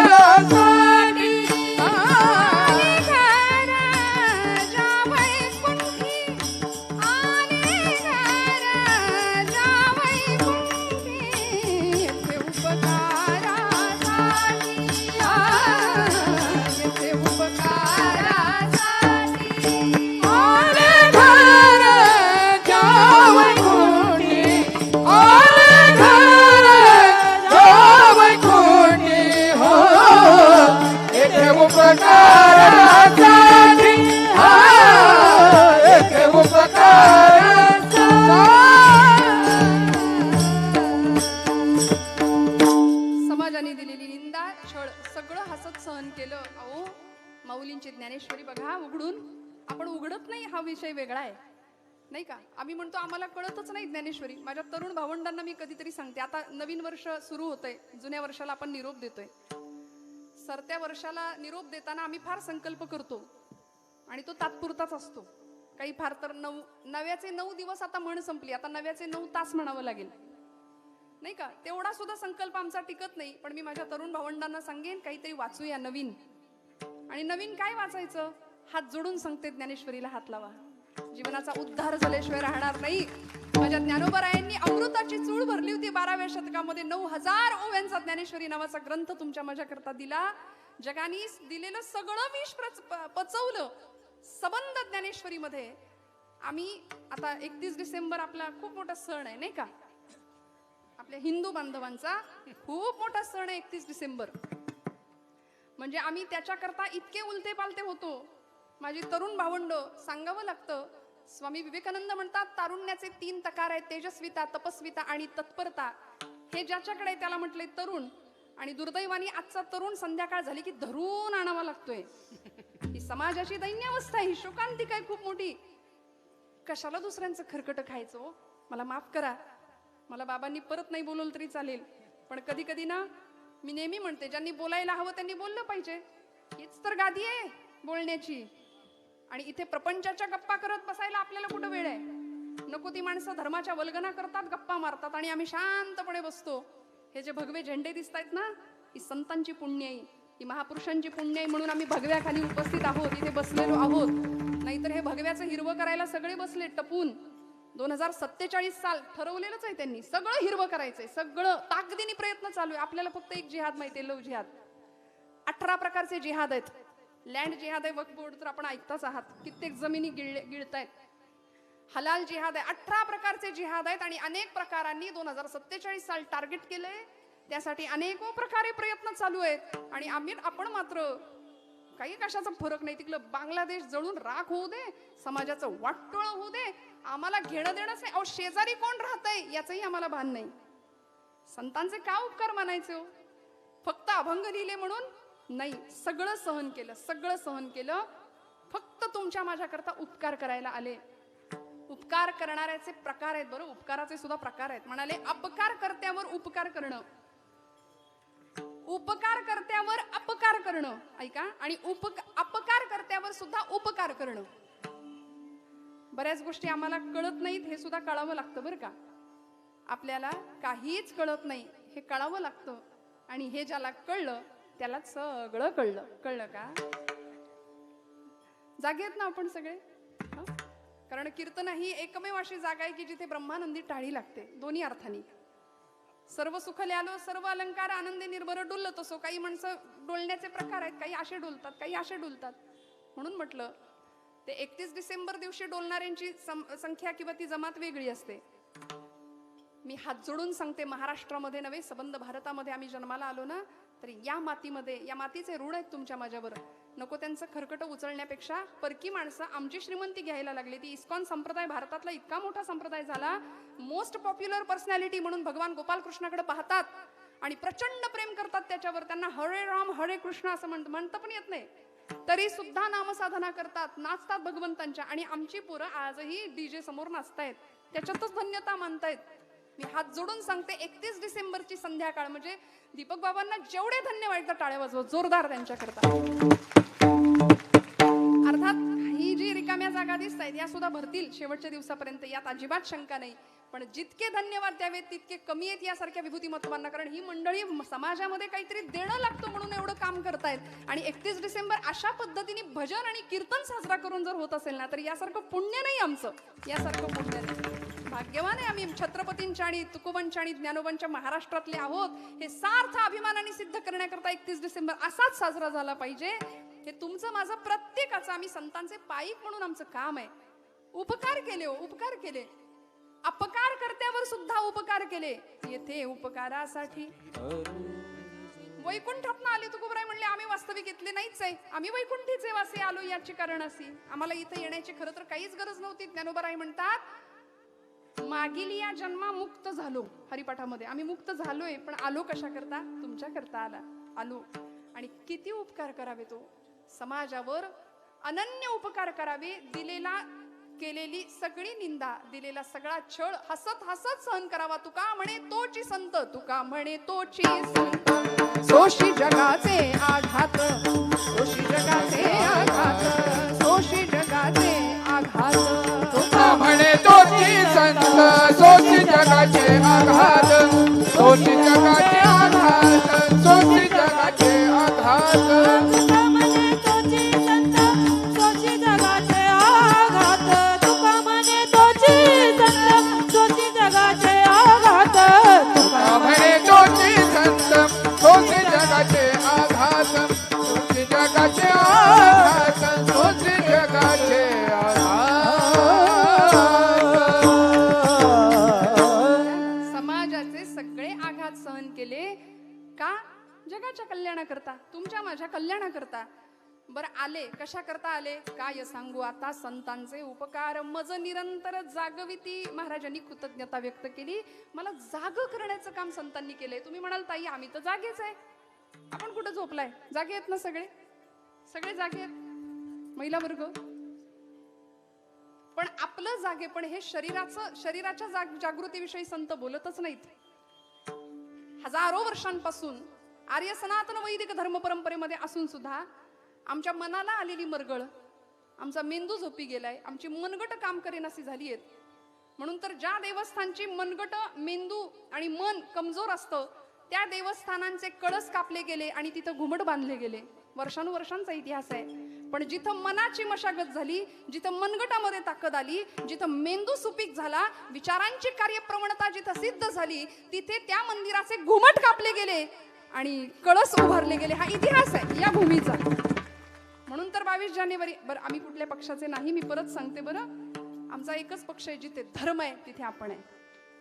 समाजाने दिलेली निंदा, छळ सगळं हसत सहन केलं. अहो, माऊलींची ज्ञानेश्वरी बघा उघडून. आपण उघडत नाही, हा विषय वेगळा आहे नाही का. आम्ही म्हणतो आम्हाला कळतच नाही ज्ञानेश्वरी. माझ्या तरुण भावंडांना मी कधीतरी सांगते, आता नवीन वर्ष सुरू होतंय, जुन्या वर्षाला आपण निरोप देतोय. सरत्या वर्षाला निरोप देताना आम्ही फार संकल्प करतो आणि तो तात्पुरताच असतो. काही फार तर नव्याचे 9 दिवस आता म्हण संपली, आता नव्याचे 9 तास म्हणावं लागेल नाही का. तेवढा सुद्धा संकल्प आमचा टिकत नाही. पण मी माझ्या तरुण भावंडांना सांगेन, काहीतरी वाचूया नवीन. आणि नवीन काय वाचायचं? हात जोडून सांगते, ज्ञानेश्वरीला हात लावा. जीवनाचा उद्धार झाल्याशिवाय राहणार नाही. माझ्या ज्ञानोबरायांनी अमृताची चूळ भरली होती 12व्या शतकामध्ये. 9000 ओव्यांचा ज्ञानेश्वरी नावाचा ग्रंथ तुमच्या माझ्याकरता दिला. जगाने दिलेलं सगळं विष पचवलं सबंध ज्ञानेश्वरीमध्ये. आम्ही आता 31 डिसेंबर आपला खूप मोठा सण आहे नाही का, आपल्या हिंदू बांधवांचा खूप मोठा सण आहे 31 डिसेंबर. म्हणजे आम्ही त्याच्याकरता इतके उलते पालते होतो. माझी तरुण भावंड सांगावं लागतं. स्वामी विवेकानंद म्हणतात, तारुण्याचे 3 तकार आहेत, तेजस्विता, तपस्विता आणि तत्परता. हे ज्याच्याकडे त्याला म्हटले तरुण. आणि दुर्दैवाने आजचा तरुण संध्याकाळ झाली की धरून आणावा लागतोय. ही समाजाची दैन्यावस्था आहे, ही शोकांतिका आहे खूप मोठी. कशाला दुसऱ्यांचं खरकट खायचं? मला माफ करा, मला बाबांनी परत नाही बोलवलं तरी चालेल, पण कधी कधी ना मी नेहमी म्हणते, ज्यांनी बोलायला हवं त्यांनी बोललं पाहिजे. हीच तर गादी आहे बोलण्याची. आणि इथे प्रपंचाच्या गप्पा करत बसायला आपल्याला कुठं वेळ आहे? नको ती माणसं धर्माच्या वल्गना करतात, गप्पा मारतात आणि आम्ही शांतपणे बसतो. हे जे भगवे झेंडे दिसत आहेत ना, ही संतांची पुण्याई, ही महापुरुषांची पुण्याई म्हणून आम्ही भगव्याखाली उपस्थित आहोत, इथे बसलेलो आहोत. नाहीतर हे भगव्याचं हिरवं करायला सगळे बसले टपून. 2047 साल ठरवलेलंच आहे त्यांनी, सगळं हिरवं करायचंय, सगळं ताकदीने प्रयत्न चालू आहे. आपल्याला फक्त एक जिहाद माहिती आहे, लव जिहाद. 18 प्रकारचे जिहाद आहेत. लँड जिहाद आहे, वक्फ बोर्ड तर आपण ऐकताच आहात, कित्येक जमिनी गिळतायत. हलाल जिहाद आहे, 18 प्रकारचे जिहाद आहेत. आणि अनेक प्रकारांनी 2047 साल टार्गेट केलंय. त्यासाठी अनेको प्रकारे प्रयत्न चालू आहेत. आणि आपण मात्र काही कशाचा फरक नाही. तिकडं बांगलादेश जळून राख होऊ दे, समाजाचं वाटोळ होऊ दे, आम्हाला घेणं देणंच नाही. अहो, शेजारी कोण राहतंय याचंही आम्हाला भान नाही. संतांचे का उपकार मानायचे हो? फक्त अभंग लिहिले म्हणून नाही, सगळं सहन केलं, सगळं सहन केलं. फक्त तुमच्या माझ्याकरता उपकार करायला आले. उपकार करणाऱ्याचे प्रकार आहेत बरं, उपकाराचे सुद्धा प्रकार आहेत. म्हणाले, अपकार कर्त्यावर उपकार करणं, उपकार कर्त्यावर अपकार करणं, ऐका, आणि अपकार कर्त्यावर सुद्धा उपकार करणं. बऱ्याच गोष्टी आम्हाला कळत नाहीत, हे सुद्धा कळावं लागतं बरं का. आपल्याला काहीच कळत नाही, हे कळावं लागतं. आणि हे ज्याला कळलं त्याला सगळं कळलं. कळलं का? जागेत ना आपण सगळे? कारण कीर्तन ही एकमेव अशी जागा आहे की जिथे ब्रह्मानंदी टाळी लागते, दोन्ही अर्थाने. सर्व सुखले आलो, सर्व अलंकार आनंदे निर्भर डुलत असो. काही माणसं डोलण्याचे प्रकार आहेत, काही असे डोलतात, काही असे डोलतात. म्हणून म्हटलं, ते 31 डिसेंबर दिवशी डोलणाऱ्यांची संख्या किंवा ती जमात वेगळी असते. मी हात जोडून सांगते, महाराष्ट्रामध्ये नव्हे, सबंध भारतामध्ये आम्ही जन्माला आलो ना, तर या मातीमध्ये, या मातीचे ऋण आहेत तुमच्या माझ्यावर. नको त्यांचं खरकट उचलण्यापेक्षा परकी माणसं आमची श्रीमंती घ्यायला लागली. ती इस्कॉन संप्रदाय भारतातला इतका मोठा संप्रदाय झाला, मोस्ट पॉप्युलर पर्सनॅलिटी म्हणून भगवान गोपाल कृष्णाकडे पाहतात आणि प्रचंड प्रेम करतात त्याच्यावर. त्यांना हरे राम हरे कृष्ण असं म्हणतं पण येत नाही, तरी सुद्धा नामसाधना करतात, नाचतात भगवंतांच्या. आणि आमची पोरं आजही डीजे समोर नाचतायत, त्याच्यातच धन्यता मानतायत. मी हात जोडून सांगते, 31 डिसेंबरची संध्याकाळ म्हणजे दीपक बाबांना जेवढे धन्य वाटतं टाळ्या वाजवा जोरदार त्यांच्याकरता. अर्थात ही जी रिकाम्या जागा दिसत आहेत या सुद्धा भरतील शेवटच्या दिवसापर्यंत, यात अजिबात शंका नाही. पण जितके धन्यवाद द्यावेत तितके कमी आहेत यासारख्या विभूती महत्वांना. कारण ही मंडळी समाजामध्ये काहीतरी देणं लागतं म्हणून एवढं काम करतायत. आणि 31 डिसेंबर अशा पद्धतीने भजन आणि कीर्तन साजरा करून जर होत असेल ना, तर यासारखं पुण्य नाही आमचं, यासारखं पुण्य नाही. भाग्यवान आहे आम्ही छत्रपतींच्या आणि तुकोबांच्या आणि ज्ञानोबांच्या महाराष्ट्रातले आहोत. हे सार्थ अभिमानाने सिद्ध करण्याकरता 31 डिसेंबर असाच साजरा झाला पाहिजे. हे तुमचं माझं प्रत्येकाचं, आम्ही संतांचे पाईक म्हणून आमचं काम आहे. उपकार केले, उपकार केले, अपकार कर्त्यावर सुद्धा उपकार केले. येथे उपकारासाठी वैकुंठातनं आले तुकोबराय म्हणले, आम्ही वास्तविक इथले नाहीच आहे, आम्ही वैकुंठीचे वासी आलो. याची कारण अशी, आम्हाला इथं येण्याची खरं तर काहीच गरज नव्हती. ज्ञानोबराय म्हणतात, मागील या जन्मा मुक्त झालो. हरिपाठामध्ये आम्ही मुक्त झालोय, पण आलो कशा करता? तुमच्या करता आलो. आणि किती उपकार करावे तो समाजावर, अनन्य उपकार करावे. केलेली सगळी निंदा, दिलेला सगळा छळ हसत हसत सहन करावा. तुका म्हणे तोची संत, तुका म्हणे तोची संत, सोशी जगाचे आघात, सोशी जगाचे आघात, सोशी जगाचे आघात. तुका म्हणे तोची संत, सोशी जगाचे आघात, सोशी जगाचे आघात, सोशी जगाचे आघात. तुका म्हणे तोची संत, सोची जगाचे आघात. तुका म्हणे तोची संत, सोची जगाचे आघात. तुका म्हणे तोची संत, सोशी जगाचे आघात, सोशी जगाचे आघात, सोशी जगाचे समाजाचे सगळे आघात सहन केले का? जगाच्या कल्याणाकरता, तुमच्या माझ्या कल्याणाकरता. बरं आले कशा करता आले? काय सांगू आता संतांचे उपकार मज निरंतर जागविती. महाराजांनी कृतज्ञता व्यक्त केली, मला जाग करण्याचं काम संतांनी केलंय. तुम्ही म्हणाल ताई आम्ही तर जागेच आहे, आपण कुठं झोपलाय? जागे आहेत ना सगळे, सगळे जागे आहेत महिला वर्ग. पण आपलं जागेपण हे शरीराच्या जागृतीविषयी संत बोलतच नाहीत. हजारो वर्षांपासून आर्य सनातन वैदिक धर्म परंपरेमध्ये असून सुद्धा आमच्या मनाला आलेली मरगळ, आमचा मेंदू झोपी गेलाय, आमची मनगट काम करेनासी झाली आहेत. म्हणून तर ज्या देवस्थानची मनगट, मेंदू आणि मन कमजोर असतं त्या देवस्थानांचे कळस कापले गेले आणि तिथं घुमट बांधले गेले. वर्षानुवर्षांचा इतिहास आहे. पण जिथं मनाची मशागत झाली, जिथं मनगटामध्ये ताकद आली, जिथं मेंदू सुपीक झाला, विचारांची कार्यप्रवणता जिथं सिद्ध झाली, तिथे त्या मंदिराचे घुमट कापले गेले आणि कळस उभारले गेले. हा इतिहास आहे या भूमीचा. म्हणून तर 22 जानेवारी, बरं आम्ही कुठल्या पक्षाचे नाही, मी परत सांगते. बरं आमचा एकच पक्ष आहे, जिथे धर्म आहे तिथे आपण आहे,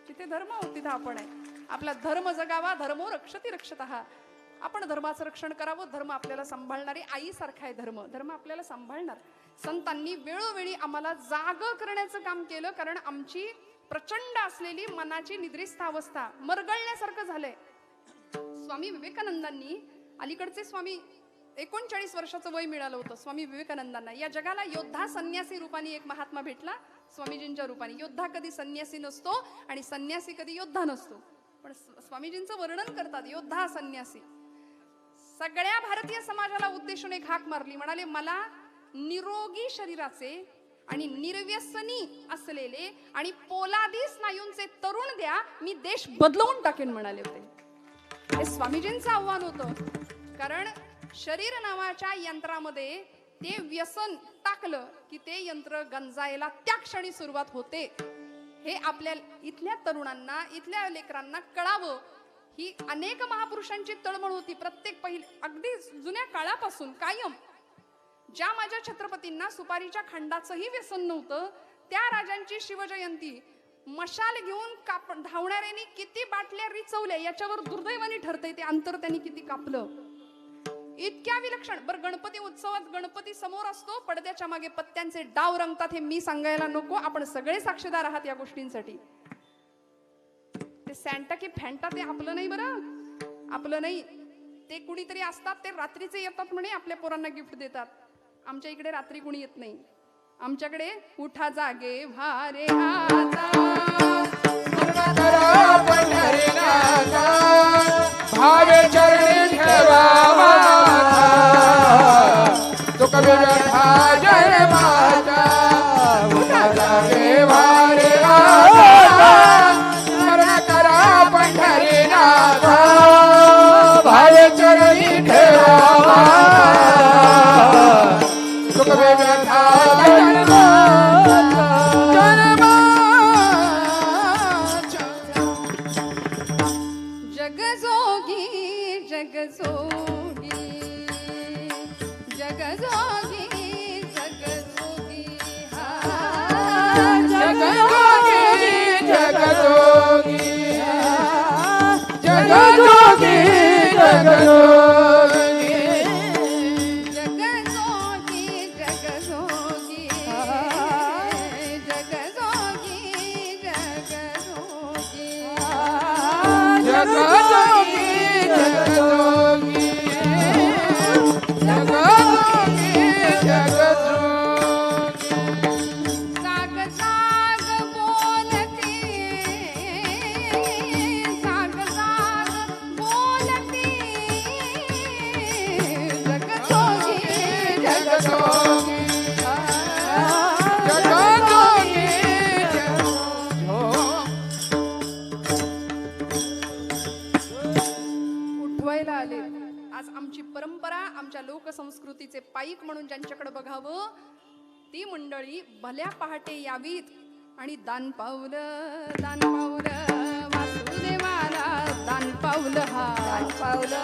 जिथे धर्म हो तिथे आपण आहे. आपला धर्म जगावा, धर्मो रक्षती रक्षतः. आपण धर्माचं रक्षण करावं. धर्म आपल्याला सांभाळणारी आईसारखा आहे. धर्म आपल्याला सांभाळणार. संतांनी वेळोवेळी आम्हाला जाग करण्याचं काम केलं, कारण आमची प्रचंड असलेली मनाची निद्रिस्त अवस्था मरगळण्यासारखं झालंय. स्वामी विवेकानंदांनी, अलीकडचे स्वामी, 39 वर्षाचं वय मिळालं होतं स्वामी विवेकानंदांना. या जगाला योद्धा संन्यासी रूपाने एक महात्मा भेटला, स्वामीजींच्या रूपाने. योद्धा कधी संन्यासी नसतो आणि संन्यासी कधी योद्धा नसतो. पण स्वामीजींचं वर्णन करतात योद्धा संन्यासी. सगळ्या भारतीय समाजाला उद्देशून एक हाक मारली, म्हणाले मला निरोगी शरीराचे आणि निर्व्यसनी असलेले आणि पोलादी स्नायूंचे तरुण द्या, मी देश बदलवून टाकेन म्हणाले होते. हे स्वामीजींचं आव्हान होतं. कारण शरीर नावाच्या यंत्रामध्ये ते व्यसन टाकलं की ते यंत्र गंजायला त्या क्षणी सुरुवात होते. हे आपल्या इथल्या तरुणांना, इथल्या लेकरांना कळावं. ही अनेक महापुरुषांची तळमळ होती. प्रत्येक अगदी जुन्या काळापासून कायम ज्या माझ्या छत्रपतींना सुपारीच्या खंडाचंही व्यसन नव्हतं, त्या राजांची शिवजयंती मशाल घेऊन धावणाऱ्यांनी किती बाटल्या रिचवल्या याच्यावर दुर्दैवाने ठरतंय ते अंतर त्यांनी किती कापलं. इतक्या विलक्षण. बरं, गणपती उत्सवात गणपती समोर असतो, पडद्याच्या मागे पत्त्यांचे डाव रंगतात हे मी सांगायला नको, आपण सगळे साक्षीदार आहात या गोष्टींसाठी. ते सॅन्टा की फॅन्टा ते आपलं नाही बरं, आपलं नाही. ते कुणीतरी असतात, ते रात्रीचे येतात म्हणे आपल्या पोरांना गिफ्ट देतात. आमच्या इकडे रात्री कुणी येत नाही. आमच्याकडे उठा जागे भारे आता करा पंढरीनाथा, भावे चरणी ठेवा माता, दुःख विरथा जय माता. उठा जागे भारे आता, स्मरण करा पंढरीनाथा, भावे चरणी ठेवा माता, दुःख विरथा जय माता. जगजोगी जगजोगी जगजोगी जगजोगी जगजोगी जगजोगी जगजोगी जगजोगी जगजोगी जगजोगी जगजोगी जगजोगी जगजोगी जगजोगी जगजोगी जगजोगी. जाग जाग बोलते, जाग जाग बोलते, जगजोगी जगजोगी जगजोगी उठवायला आले. आज आमची परंपरा, आमच्या लोकसंस्कृतीचे पाईक म्हणून ज्यांच्याकडे बघावं ती मंडळी भल्या पहाटे यावीत आणि दान पावलं वासुदेवाला, दान पावलं हा दान पावलं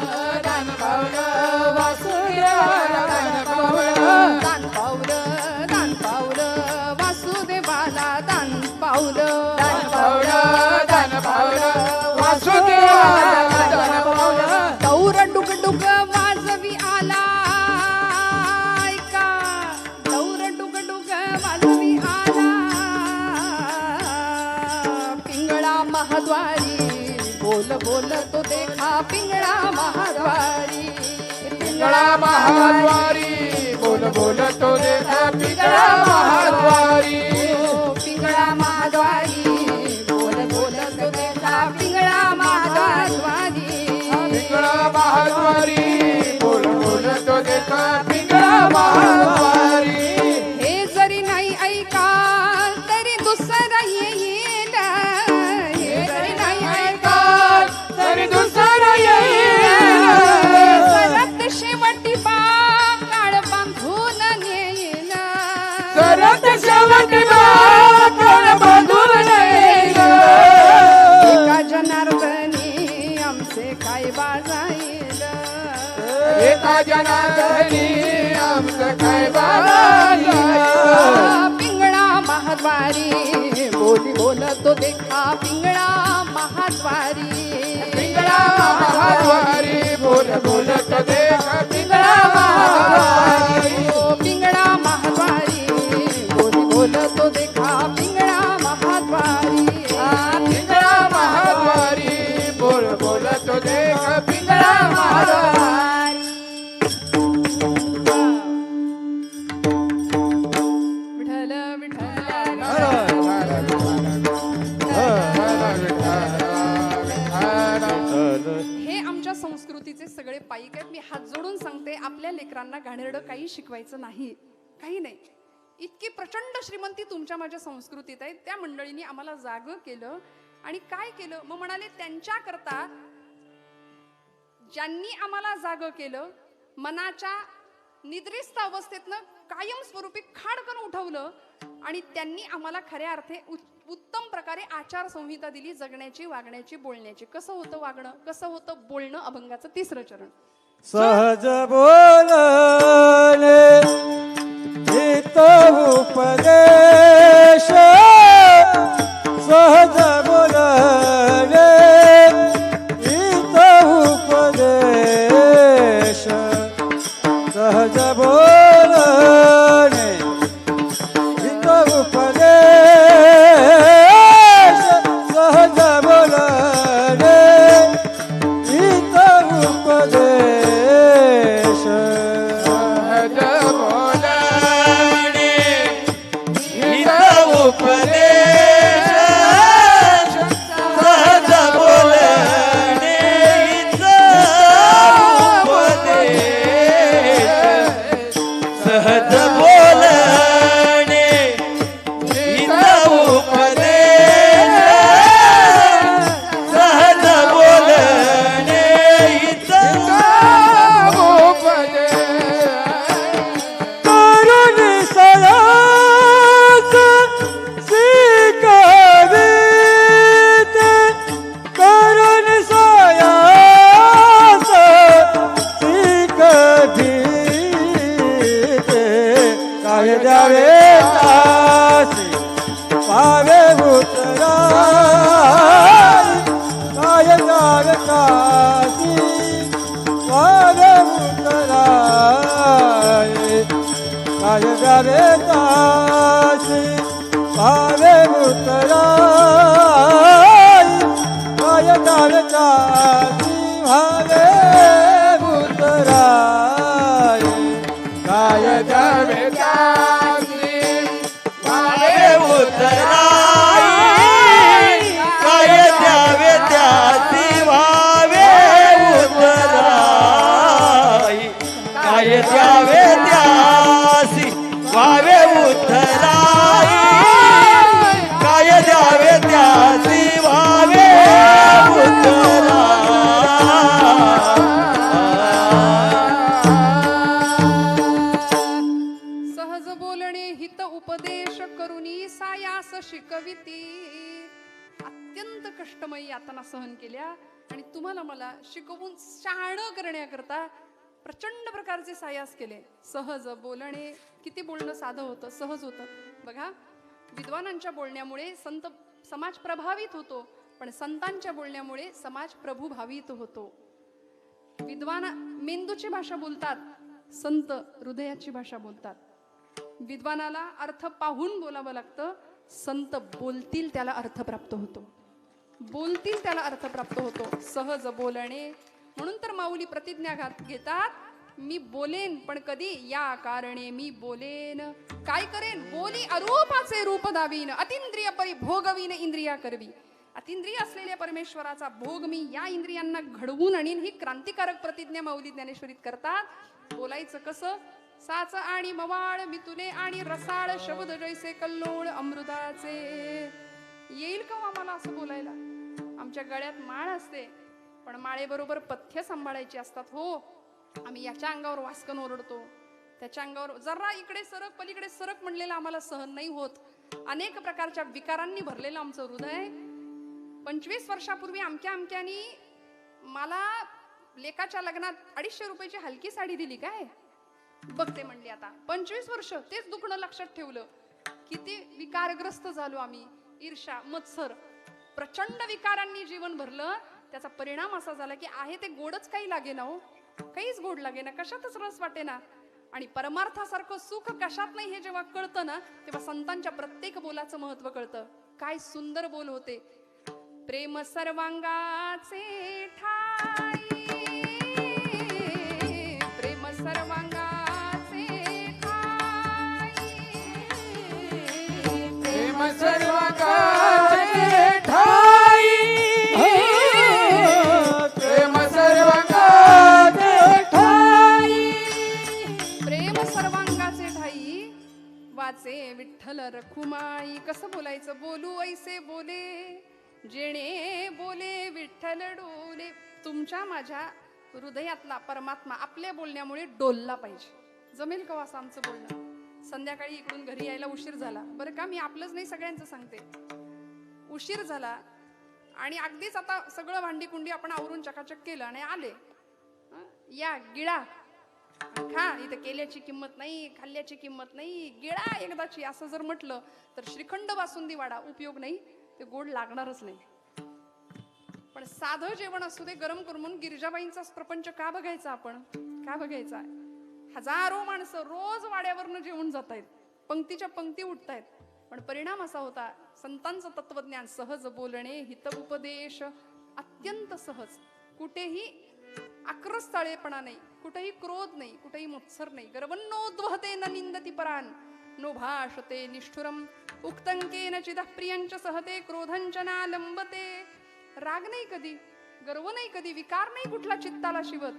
वासुदेवाला, दान पावलं वासुदेवाला, दान पावलं दौर डुग डुग वाजवी आला, ऐका दौर डुग डुग वाजवी आला, पिंगळा महाद्वारी बोल बोल तो देखा, पिंगळा महाद्वारी, पिंगळा महाद्वारी बोल बोल तो देखा, पिंगळा महाद्वारी, पिंगळा महाद्वारी बोल बोल तो देखा, पिंगळा महाद्वारी, पिंगळा महाद्वारी बोल बोल तो देखा, पिंगळा महाद्वारी. हे जरी नाही ऐका तरी दुसरं येईल, हे जरी नाही ऐका तरी दुसरा येईल, सरत शेवटी काळ बांधून नेईल, सरत शेवटी काळ बांधून नेईल. एका जनार्दनी आमचे काय बाजाईल, एका जनार्दनी आमचं काय बाजाईल. पिंगळा महाद्वारी बोली बोलतो देखा, पिंगळा महाद्वारी, पिंगळा महाद्वारी बोल बोल तो देखा, पिंगळा महाद्वारी, पिंगळा महाद्वारी बोली बोलतो देखा, पिंगळा महाद्वारी, पिंगळा महाद्वारी बोल बोल तो देखा, पिंगळा महाद्वारी. विठ्ठल विठ्ठल हे आमच्या संस्कृतीचे सगळे पाईक आहेत. मी हात जोडून सांगते, आपल्या लेकरांना घाणेरडं काही शिकवायचं नाही, काही नाही. इतकी प्रचंड श्रीमंती तुमच्या माझ्या संस्कृतीत आहे. त्या मंडळींनी आम्हाला जागं केलं आणि काय केलं मग म्हणाले, त्यांच्याकरता ज्यांनी आम्हाला जागं केलं, मनाच्या निद्रिस्त अवस्थेतनं कायम स्वरूपी खाडकन उठवलं आणि त्यांनी आम्हाला खऱ्या अर्थे उत्तम प्रकारे आचार संहिता दिली, जगण्याची, वागण्याची, बोलण्याची. कसं होतं वागणं, कसं होतं बोलणं, अभंगाचं 3रं चरण. सहज बोलले हित उपदेश, सहज काय द्यावे त्यासी व्हावे उतराई काय द्यावे त्यासी व्हावे उतराई काय द्यावे त्यासी व्हावे उतराई काय द्यावे त्यासी व्हावे उतराई काय द्यावे त्यासी व्हावे उतराई काय द्यावे त्यासी व्हावे उतराई काय द्यावे त्यासी व्हावे उतराई काय द्यावे त्यासी व्हावे सहज बोलणे हित उपदेश करुनी सायास शिकविती. अत्यंत कष्टमयी यातना सहन केल्या आणि तुम्हाला मला शिकवून शहाणं करण्याकरता प्रचंड प्रकारचे सायास केले. सहज बोलणे, किती बोलणं साधं होतं, सहज होतं. बघा, विद्वानांच्या बोलण्यामुळे संत समाज प्रभावित होतो, पण संतांच्या बोलण्यामुळे समाज प्रभुभावित होतो. विद्वान मेंदूची भाषा बोलतात, संत हृदयाची भाषा बोलतात. विद्वानाला अर्थ पाहून बोलावं लागतं, संत बोलतील त्याला अर्थ प्राप्त होतो, बोलतील त्याला अर्थ प्राप्त होतो. सहज बोलणे, म्हणून तर माऊली प्रतिज्ञा घेतात, मी बोलेन पण कधी या कारणे मी बोलेन. काय करेन? बोली अरूपाचे रूप दावीन, अतिंद्रिय परी भोगवीन इंद्रिया करवी. अतिंद्रिय असलेल्या परमेश्वराचा भोग मी या इंद्रियांना घडवून आणीन, ही क्रांतिकारक प्रतिज्ञा माऊली ज्ञानेश्वरीत करतात. बोलायचं कसं? साच आणि मवाळ मी तुले आणि रसाळ शब्द जैसे कल्लोळ अमृताचे. येईल का आम्हाला असं बोलायला? आमच्या गळ्यात माळ असते, पण माळेबरोबर पथ्य सांभाळायची असतात. हो, आम्ही याच्या अंगावर वास्कन ओरडतो, त्याच्या अंगावर जरा इकडे सरक पलीकडे सरक म्हणलेलं आम्हाला सहन नाही होत. अनेक प्रकारच्या विकारांनी भरलेलं आमचं हृदय. 25 वर्षापूर्वी अमक्यानी मला लेकाच्या लग्नात 250 रुपयाची हलकी साडी दिली. काय बघते म्हणली. आता 25 वर्ष तेच दुखणं लक्षात ठेवलं. किती विकारग्रस्त झालो आम्ही. ईर्ष्या, मत्सर, प्रचंड विकारांनी जीवन भरलं. त्याचा परिणाम असा झाला की आहे ते गोडच काही लागे ना. हो, काहीच गोड लागे ना, कशातच रस वाटे ना. आणि परमार्थासारखं सुख कशात नाही हे जेव्हा कळतं ना, तेव्हा संतांच्या प्रत्येक बोलाचं महत्व कळतं. काय सुंदर बोल होते. प्रेम सर्वांगाचे ठाई, प्रेम सर्वांगाचे ठाई, प्रेम सर्वांगाचे ठाई, प्रेम सर्वांगाचे ठाई, प्रेम सर्वांगाचे ठाई वाचे विठ्ठल रखुमाई. कसं बोलायचं? बोलू ऐसे बोले जेणे बोले विठ्ठल डोले. तुमच्या माझ्या हृदयातला परमात्मा आपल्या बोलण्यामुळे डोलला पाहिजे. जमेल का असं आमचं बोलणं? संध्याकाळी इकडून घरी यायला उशीर झाला, बरं का, मी आपलंच नाही सगळ्यांचं सांगते. उशीर झाला आणि अगदीच आता सगळं भांडी कुंडी आपण आवरून चकाचक केलं आणि आले. या गिळा खा, इथं केल्याची किंमत नाही, खाल्ल्याची किंमत नाही, गिळा एकदाची असं जर म्हटलं तर श्रीखंड बासुंदी वाडा उपयोग नाही, ते गोड लागणारच नाही. पण साधं जेवण असू दे, गरम करून. म्हणून गिरिजाबाईंचाच प्रपंच का बघायचा आपण? का बघायचा? हजारो माणसं रोज वाड्यावरनं जेवून जात आहेत, पंक्तीच्या पंक्ती उठतायत, पण परिणाम असा होता. संतांचं तत्वज्ञान, सहज बोलणे, हित उपदेश, अत्यंत सहज, कुठेही आक्रस्ताळेपणा नाही, कुठेही क्रोध नाही, कुठेही मत्सर नाही. गर्वन्नोद्वहते न निंदती परान, नो भाषते निष्ठुरम, उक्तंकेन चिदः प्रियंच सहते, क्रोधंच नालंबते. राग नाही कधी, गर्व नाही कधी, विकार नाही कुठला चित्ताला शिवत.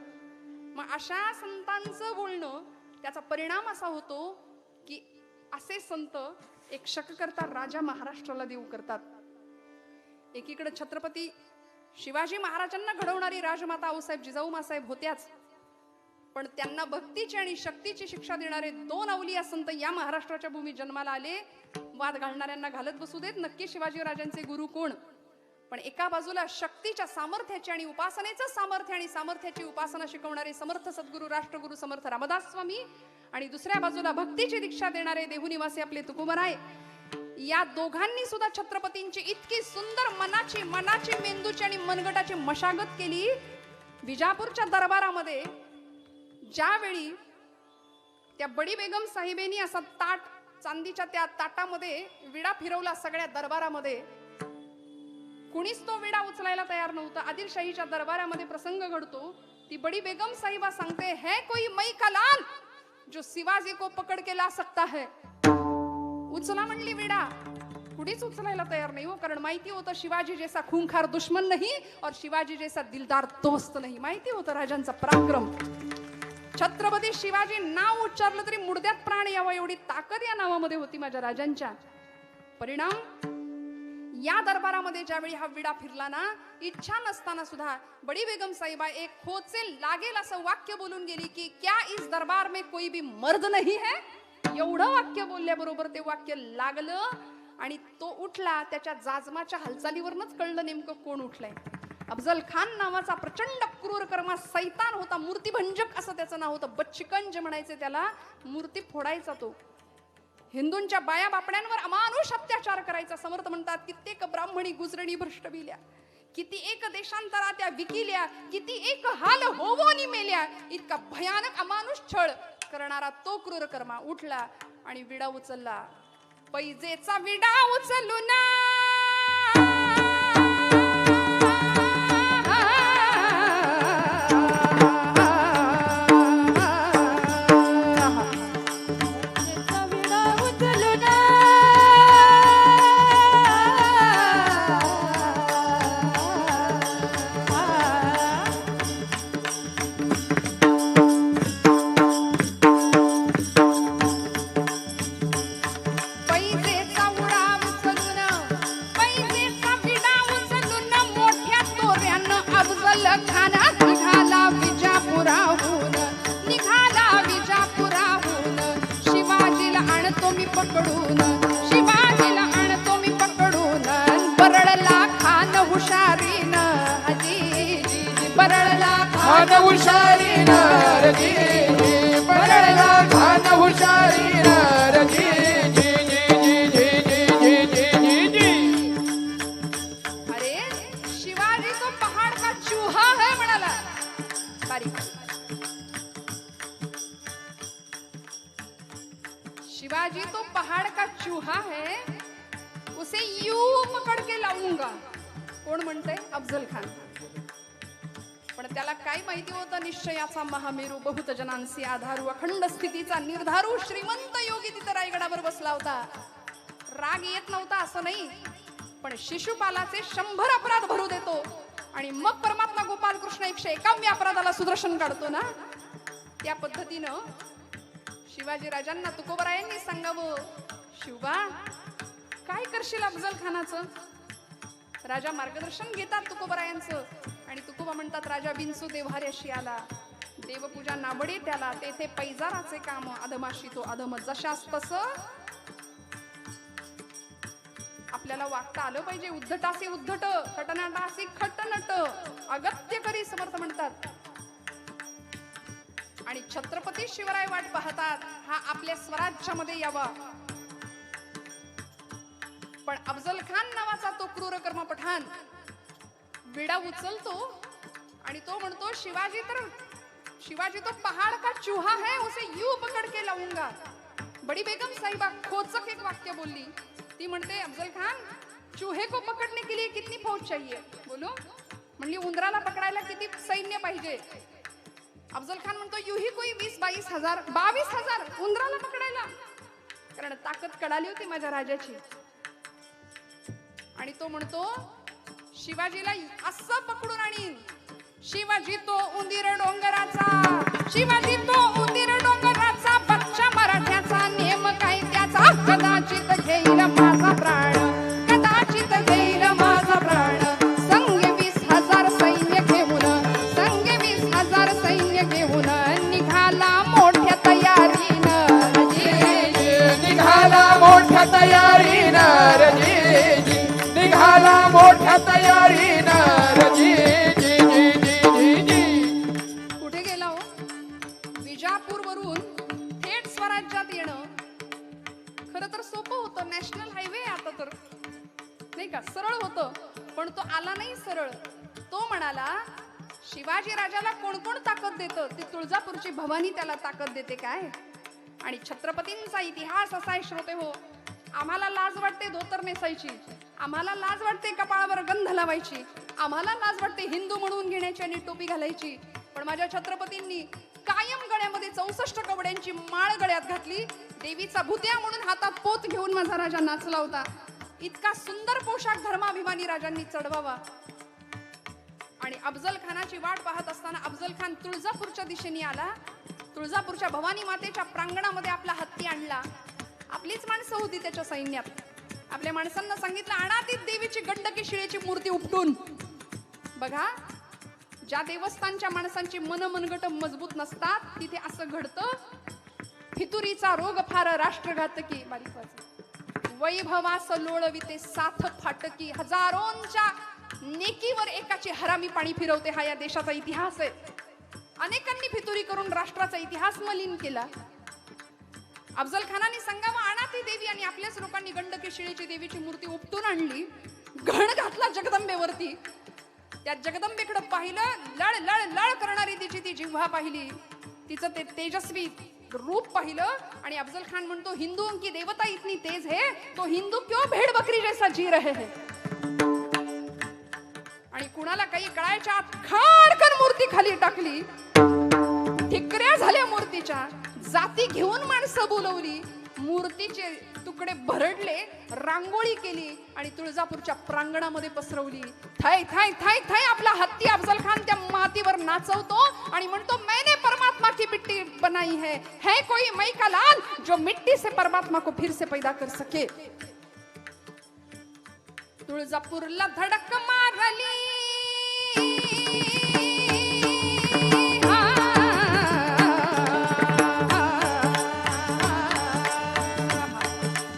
मग अशा संतांचं बोलणं, त्याचा परिणाम असा होतो की असे संत एक शककर्ता राजा महाराष्ट्राला देऊ करतात. एकीकडे छत्रपती शिवाजी महाराजांना घडवणारी राजमाता आऊसाहेब जिजाऊ मासाहेब होत्याच, पण त्यांना भक्तीची आणि शक्तीची शिक्षा देणारे 2 अवलिया संत या महाराष्ट्राच्या भूमीत जन्माला आले. वाद घालणाऱ्यांना घालत बसू देत, नक्की शिवाजी राजांचे गुरु कोण. पण एका बाजूला शक्तीच्या सामर्थ्याची आणि उपासनेचं सामर्थ्य आणि सामर्थ्याची उपासना शिकवणारे समर्थ सद्गुरू राष्ट्रगुरू समर्थ रामदास स्वामी, आणि दुसऱ्या बाजूला भक्तीची दीक्षा देणारे देहू निवासी आपले तुकोबराय, या दोघांनी सुद्धा छत्रपतींची इतकी सुंदर मनाची मेंदूची आणि मनगटाची मशागत केली. विजापूरच्या दरबारामध्ये ज्यावेळी त्या बडी बेगम साहेबेनी असा ताट, चांदीच्या त्या ताटामध्ये विडा फिरवला सगळ्या दरबारामध्ये, कुणीच तो विडा उचलायला तयार नव्हता. आदिलशाहीच्या दरबारामध्ये प्रसंग घडतो. ती बडी बेगम साहिबा सांगते, है कोई मई का लाल जो शिवाजी को पकड के ला सकता है. उचला म्हणली विडा, कुणीच उचलायला तयार नाही हो, कारण माहिती होतं शिवाजी जैसा खूंखार दुश्मन नहीं और शिवाजी जैसा दिलदार दोस्त नहीं. माहिती होतं राजांचा पराक्रम. छत्रपती शिवाजी नाव उच्चारलं तरी मुडद्यात प्राण यावा एवढी ताकद या नावामध्ये होती माझ्या राजांच्या. परिणाम या दरबारामध्ये ज्यावेळी हा विडा फिरला ना, इच्छा नसताना सुद्धा बडी बेगम साहिबा एक खोचे लागेल असं वाक्य बोलून गेली की क्या इस दरबार में कोई भी मर्द नहीं है. एवढं वाक्य बोलल्याबरोबर ते वाक्य लागलं आणि तो उठला. त्याच्या जाजमाच्या हालचालीवरच कळलं नेमकं कोण उठलंय. अफजल खान नावाचा प्रचंड क्रूरकर्मा सैतान होता. मूर्तिभंजक असं त्याचं नाव होतं. बच्चिकंज म्हणायचे त्याला. मूर्ती फोडायचा तो. हिंदूंच्या बाया बापड्यांवर अमानुष अत्याचार करायचा. समर्थ म्हणतात, कित्येक ब्राह्मणी गुजरणी भ्रष्ट बिल्या, किती एक देशांतरा त्या विकिल्या, किती एक हाल होवोनी मेल्या. इतका भयानक अमानुष छळ करणारा तो क्रूरकर्मा उठला आणि विडा उचलला. पैजेचा विडा उचलून खान हुशारी नरजी परळला खान हुशारी नरजी जी जी जी जी जी जी जी. अरे शिवाजी तो पहाड़ का चूहा है म्हणाला. बारीक. शिवाजी तो पहाड़ का चूहा है, उसे यूं पकड़ के लाऊंगा. कोण म्हणते? अफजल खान. पण त्याला काय माहिती होतं? निश्चयाचा महामेरू, बहुत जनांसी आधारू, अखंड स्थितीचा निर्धारू श्रीमंत योगी तिथे रायगडावर बसला होता. राग येत नव्हता असं नाही, पण शिशुपालाचे 100 अपराध भरू देतो आणि मग परमात्मा गोपाल कृष्ण 151व्या अपराधाला सुदर्शन काढतो ना. त्या पद्धतीनं शिवाजी राजांना तुकोबरायांनी सांगावं, शिवबा काय करशील अफजल खानाचं. राजा मार्गदर्शन घेतात तुकोबरायांचं आणि तुकोबा म्हणतात, राजा बिनसू देव्हाऱ्याशी आला, देवपूजा नाबडे त्याला, तेथे पैजाराचे काम, अधमाशी तो अधम. जशास तसं आपल्याला वागता आलं पाहिजे. उद्धटासी उद्धट, खटनाटासी खटनट, अगत्य करी समर्थ म्हणतात. आणि छत्रपती शिवराय वाट पाहतात हा आपल्या स्वराज्यामध्ये यावा. पण अफजल खान नावाचा तो क्रूरकर्मा पठाण विडा उचलतो आणि तो म्हणतो, शिवाजी तो पहाड़ का चूहा है, उसे यूं पकड़ के लाऊंगा. बड़ी बेगम साहिबा खोचक एक वाक्य बोलली. ती म्हणते, अफजल खान चूहे को पकड़ने के लिए कितनी फौज चाहिए. बोलो म्हणली, उंदराला पकडायला किती सैन्य पाहिजे. अफजल खान म्हणतो, युही कोई 20-22 हजार, 22 हजार उंदराला पकडायला. कारण ताकद कडाली होती माझ्या राजाची. आणि तो म्हणतो, शिवाजीला असं पकडून आणीन. शिवाजी तो उंदीर डोंगराचा, शिवाजी तो उंदीर डोंगराचा, बच्चा मराठ्याचा, नेम काय त्याचा, कदाचित घेईल माझा प्राण, कदाचित घेईल माझा प्राण. संग 20,000 सैन्य घेऊन, संग 20,000 सैन्य घेऊन निघाला मोठ्या तयारीनं. निघाला मोठ्या तयारीनं रजी, निघाला मोठ्या तयारीनं रजी जी जी जी जी जी. कुठे गेला हो? विजापूर वरून थेट मैदानात येणं खरं तर सोपं होतं. नॅशनल हायवे आता तर नाही का, सरळ होतं. पण तो आला नाही सरळ. तो म्हणाला शिवाजी राजाला कोण कोण ताकद देतं, ती तुळजापूरची भवानी त्याला ताकद देते काय. आणि छत्रपतींचा इतिहास असा आहे श्रोते हो, आम्हाला लाज वाटते धोतर नेसायची, आम्हाला लाज वाटते कपाळावर गंध लावायची, आम्हाला लाज वाटते हिंदू म्हणून घेण्याची आणि टोपी घालायची. पण माझ्या छत्रपतींनी कायम गळ्यामध्ये 64 कवड्यांची माळ गळ्यात घातली. देवीचा भुत्या म्हणून हातात पोत घेऊन माझा राजा नाचला होता. इतका सुंदर पोशाख धर्माभिमानी राजांनी चढवावा. आणि अफजल खानाची वाट पाहत असताना अफजल खान तुळजापूरच्या दिशेने आला. तुळजापूरच्या भवानी मातेच्या प्रांगणामध्ये आपला हत्ती आणला. आपलीच माणसं होती त्याच्या सैन्यात. आपल्या माणसांना सांगितलं आणा ती देवीची गंडकी शिळेची मूर्ती उपटून. बघा, ज्या देवस्थानच्या माणसांची मनगट मजबूत नसतात तिथे असं घडतं. फितुरीचा रोग फार राष्ट्रघातकी, बारीक वाचा, वैभवास लोळविते साथ फाटकी, हजारोंच्या नेकीवर एकाची हरामी पाणी फिरवते. हा या देशाचा इतिहास आहे. अनेकांनी फितुरी करून राष्ट्राचा इतिहास मलिन केला. अफजल खानाने सांगावं आणा ती देवी, आणि आपल्याच लोकांनी गंडकी शिळेची देवीची मूर्ती उपटून आणली. घण घातला जगदंबेवरती. त्या जगदंबेकडे पाहिलं, लळ लळ लळ करणारी तिची ती जिव्हा पाहिली, तिचं ते तेजस्वी रूप पाहिलं. आणि अफजल खान म्हणतो हिंदू की देवता इतनी तेज है तो हिंदू क्यों भेड़ बकरी जैसा जी रहे हैं. आणि कुणाला काही कळायच्या आत खाडकन मूर्ती खाली टाकली. ठिकऱ्या झाल्या मूर्तीच्या. जाती घेऊन माणसं बोलवली. मूर्तीचे तुकडे भरडले, रांगोळी केली आणि तुळजापूरच्या प्रांगणामध्ये पसरवली. थाय थाय थाय थाय आपला हत्ती अफजल खान त्या मातीवर नाचवतो आणि म्हणतो मैंने परमात्मा की मिट्टी बनाई है कोई मई का लाल जो मिट्टी से परमात्मा को फिर से पैदा कर सके. तुळजापूरला धडक मारली.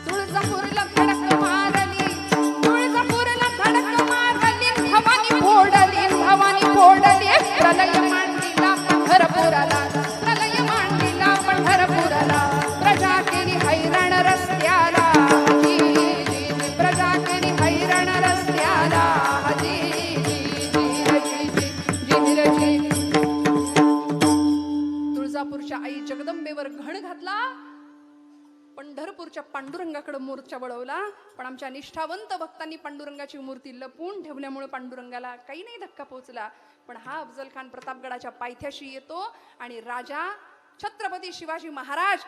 तुळजापूरला धडक मारली, तुळजापूरला धडक मारली, भवानी फोडली, भवानी फोडली. प्रलय मांडलीला पंढरपुराला, प्रलय मांडलीला पंढरपुराला. प्रजा केली हैराण रस्त्याला, प्रजा केली हैराण रस्त्याला. तुळजापूरच्या आई जगदंबेवर घण घातला. पंढरपूरच्या पांडुरंगाकडे मोर्चा वळवला. पण आमच्या निष्ठावंत भक्तांनी पांडुरंगाची मूर्ती लपवून ठेवल्यामुळे पांडुरंगाला काही नाही धक्का पोहोचला. पण हा अफजल खान प्रतापगडाच्या पायथ्याशी येतो आणि राजा छत्रपती शिवाजी महाराज